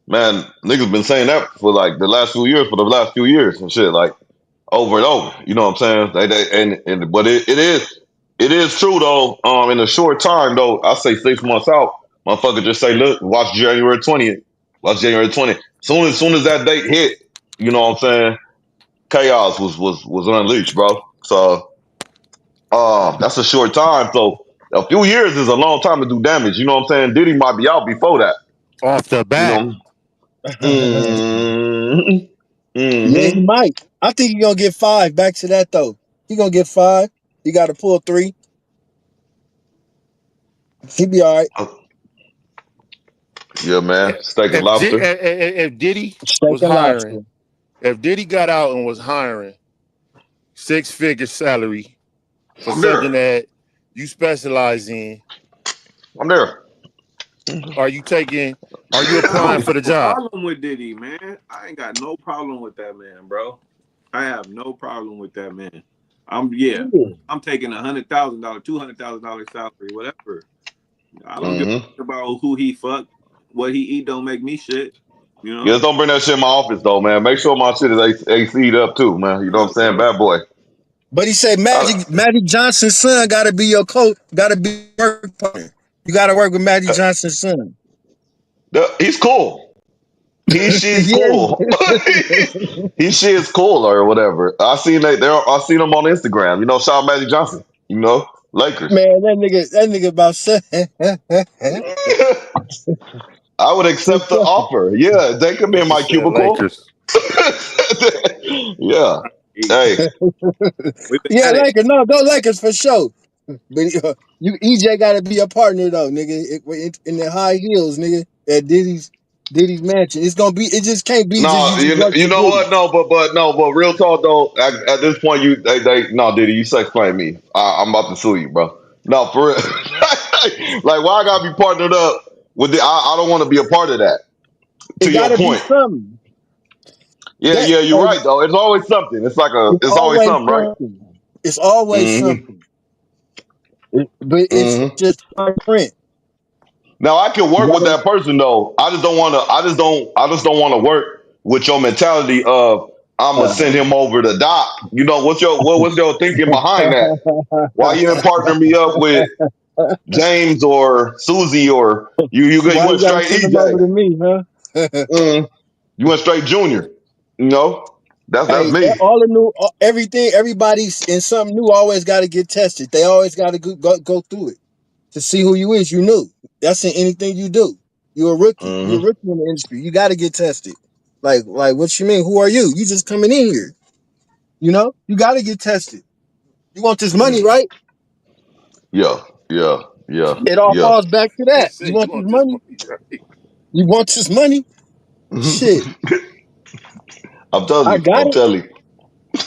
Man, niggas been saying that for like the last few years, and shit. Like over and over. You know what I'm saying? But it is true though. In a short time though, I say 6 months out, motherfucker just say, look, watch January 20th. Watch January 20th. Soon as that date hit, you know what I'm saying? Chaos was unleashed, bro. So that's a short time. So a few years is a long time to do damage. You know what I'm saying? Diddy might be out before that. Off the You bat. know. Mm-hmm. Yeah, he Mm-hmm. might. I think he gonna get 5. Back to that though. He gonna get 5. He got to pull 3. He be all right. Yeah, man. Steak and lobster. If Diddy Steak was and lobster. hiring, if Diddy got out and was hiring 6-figure salary for I'm there. something that you specialize in, I'm there. are you taking? Are you I applying don't for got the no job? problem with Diddy, man. I ain't got no problem with that man, bro. I have no problem with that man. Yeah. I'm taking $100,000, $200,000 salary, whatever. I don't give Mm-hmm. a about who he fuck, what he eat. Don't make me shit. You Yeah, know. just don't bring that shit in my office though, man. Make sure my shit is AC'd up too, man. You know what I'm Yeah, saying? bro. Bad boy. But he said Magic Johnson's son gotta be your coach, gotta be your work partner. You gotta work with Magic Johnson's son. He's cool. She's Yeah. cool. She's cool or whatever. I seen him on Instagram. You know, Sean Magic Johnson. You know, Lakers. Man, that nigga about seven. I would accept the offer. Yeah, they could be in Nigga my said cubicle. Lakers. Yeah. He, Hey. we've been Yeah, at it. Lakers. No, go Lakers for sure. But you EJ got to be a partner though, nigga. In the high heels, nigga. At Diddy's mansion. It's gonna be. It just can't be just No, you just work you with know Diddy. what? No, but real talk though. At this point, they no, Diddy, you sex playing me. I'm about to sue you, bro. No, for real. Like, why I gotta be partnered up with the? I don't want to be a part of that. To It your gotta be point, something. yeah, That yeah, you're right though. It's always something. it's It's always always something, right? something. It's always Hmm. something. But it's Hmm. just fine print. Now I can You work with gotta. that person though. I just don't want to. I just don't want to work with your mentality of I'm gonna send him over the dock. You know what's your thinking behind that? Why you didn't partner me up with James or Susie or you Why went you gotta straight send them over EJ. to me, huh? Mm, you went straight Junior. You know that's Hey, me. all the new, everything, everybody's in something new. Always got to get tested. They always got to go through it to see who you is. You new. That's in anything you do. You're a rookie. You're a Hmm. rookie in the industry. You got to get tested. Like, what you mean? Who are you? You just coming in here. You got to get tested. You want this money, right? Yeah, yeah, yeah, It all yeah. falls back to He that. You said you want this want this money? money, right? You want this money? Shit, I'm telling I you. got I'm it. telling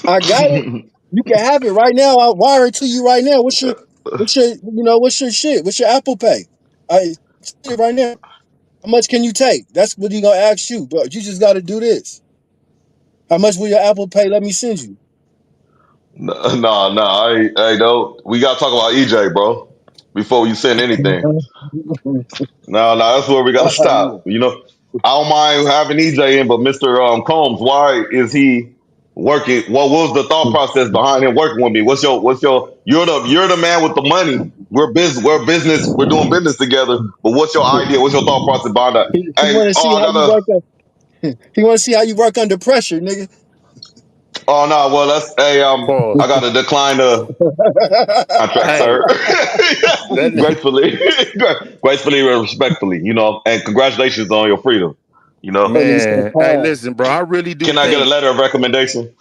I got it. you. You can have it right now. I'll wire it to you right now. What's your shit? What's your Apple Pay? I see it right now. How much can you take? That's what he gonna ask you, bro. You just got to do this. How much will your Apple Pay let me send you? No, I don't. We gotta talk about EJ, bro, before you send anything. No, that's where we gotta stop. You know, I don't mind having EJ in, but Mr. Combs, why is he working? What was the thought process behind him working with me? What's your? You're the man with the money. We're doing business together. But what's your idea? What's your thought process behind that? He Hey, want to see oh, I how you gotta. work. He want to see how you work under pressure, nigga. Oh no, well that's hey I Pause. gotta decline the contract, Hey, sir. that Gracefully, gracefully and respectfully, and congratulations on your freedom. You know, That nigga said, man. Hey, "Paul." listen, bro. can I get a letter of recommendation?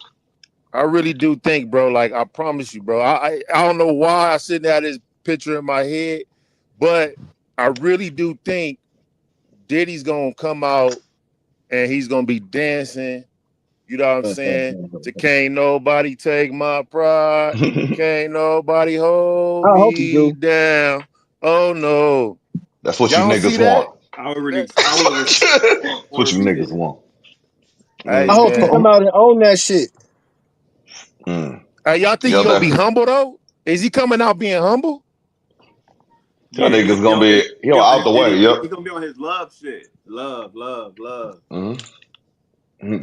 I really do think, bro. Like I promise you, bro. I don't know why I sitting at this picture in my head, but I really do think Diddy's gonna come out and he's gonna be dancing. You know what I'm saying? To can't nobody take my pride. Can't nobody I hold hope you me do. down. Oh no. That's what you Y'all don't see niggas that? want. I would respect That's more what if you he niggas did it. want. Hey I hope you man. come out and own that shit. Mm. Hey, y'all think Yeah, he gonna that be humble though? Is he coming out being humble? that Yeah, niggas gonna be out the way. Yep. he gonna be on his love shit. Love, love, love. Mm.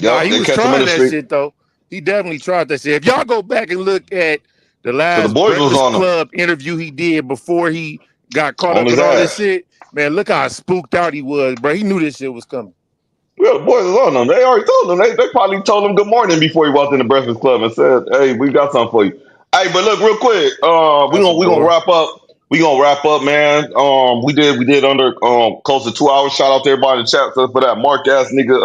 Nah, Yep. he They was catch him in trying the that street. shit though. He definitely tried that shit. If y'all go back and look at the So the last boys was Breakfast on him Club interview he did before he got caught on up his in all this ass. shit, man, look how spooked out he was, bro. He knew this shit was coming. Yeah, the boys was on him. They already told him. They probably told him good morning before he walked in the Breakfast Club and said, "Hey, we got something for you." Hey, but look, real quick, That's a we gonna boy. wrap up. We gonna wrap up, man. We did under close to 2 hours. Shout out to everybody in the chat for that Mark ass nigga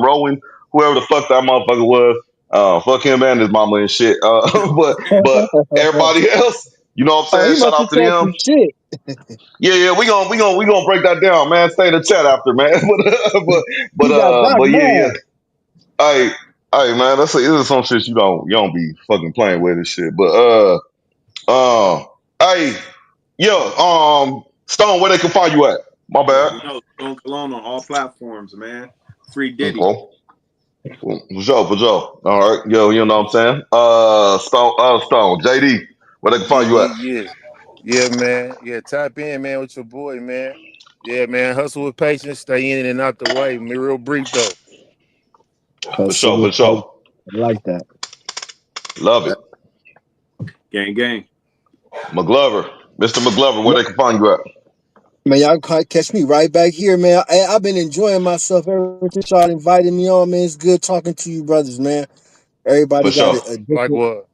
Rowan, whoever the fuck that motherfucker was. Fuck him and his mama and shit. But everybody else, you know what I'm Oh, he saying? Shout must have out to talked them. some shit. Yeah, we gonna break that down, man. Stay in the chat after, man. He got Doc but yeah. mad. Hey, hey, man, this is some shit you don't be fucking playing with and shit. But hey, yo, Stone, where they can find you at? My You bad. already know. Stone Cologne on all platforms, man. Free Diddy. Okay. For sure. All right, yo, you know what I'm saying? Stone, JD, where they can Yeah, find you at? yeah, yeah. Yeah, man. Yeah, tap in, man, with your boy, man. Yeah, man. Hustle with patience, stay in and out the way. Me real brief though. Hustle For with pace. sure. I like that. Love it. Gang, gang. McGlover, Mr. McGlover, where they can find you at? Man, y'all catch me right back here, man. I've been enjoying myself ever since y'all invited me on, man. It's good talking to you, brothers, man. For Everybody got sure. a Like different, what?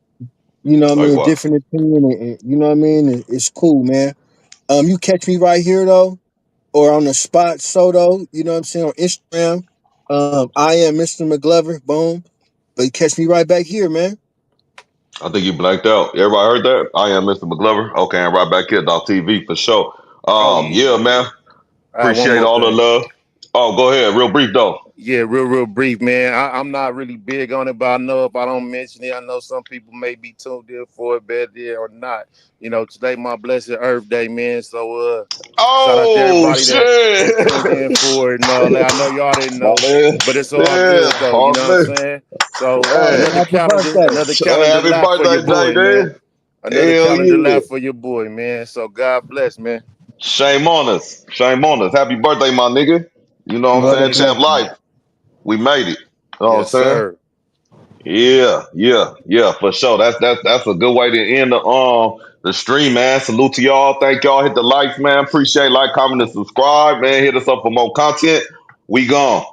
you know what I Like mean, a what? different opinion, and you know what I mean. It's cool, man. You catch me right here though, or on the spot, Soto. You know what I'm saying, on Instagram. I am Mr. McGlover. Boom. But you catch me right back here, man. I think you blanked out. Everybody heard that? I am Mr. McGlover. Okay, and right back here, Dog TV for sure. Oh Yeah, yeah. man. I have one Appreciate more all the thing. love. Oh, go ahead. Real brief though. Yeah, real brief, man. I'm not really big on it, but I know if I don't mention it, I know some people may be tuned in for it, better there or not. You know, today my blessed Earth Day, man. So shout out to Oh everybody that shit. tuned in for it and all that. I know y'all didn't My know, man. but it's all Yeah. good though. You Oh know what I'm man. saying? So Oh man, Hey. happy birthday. another Hey, calendar happy lap for your birthday, boy, man. JD. Another Hell calendar yeah. lap for your boy, man. So God bless, man. Shame on us. Shame on us. Happy birthday, my nigga. You know what I'm What a saying? Champ blessing. life. We made it. You know what I'm Yes, saying? sir. Yeah, for sure. That's a good way to end the stream, man. Salute to y'all. Thank y'all. Hit the likes, man. Appreciate like, comment, and subscribe, man. Hit us up for more content. We gone.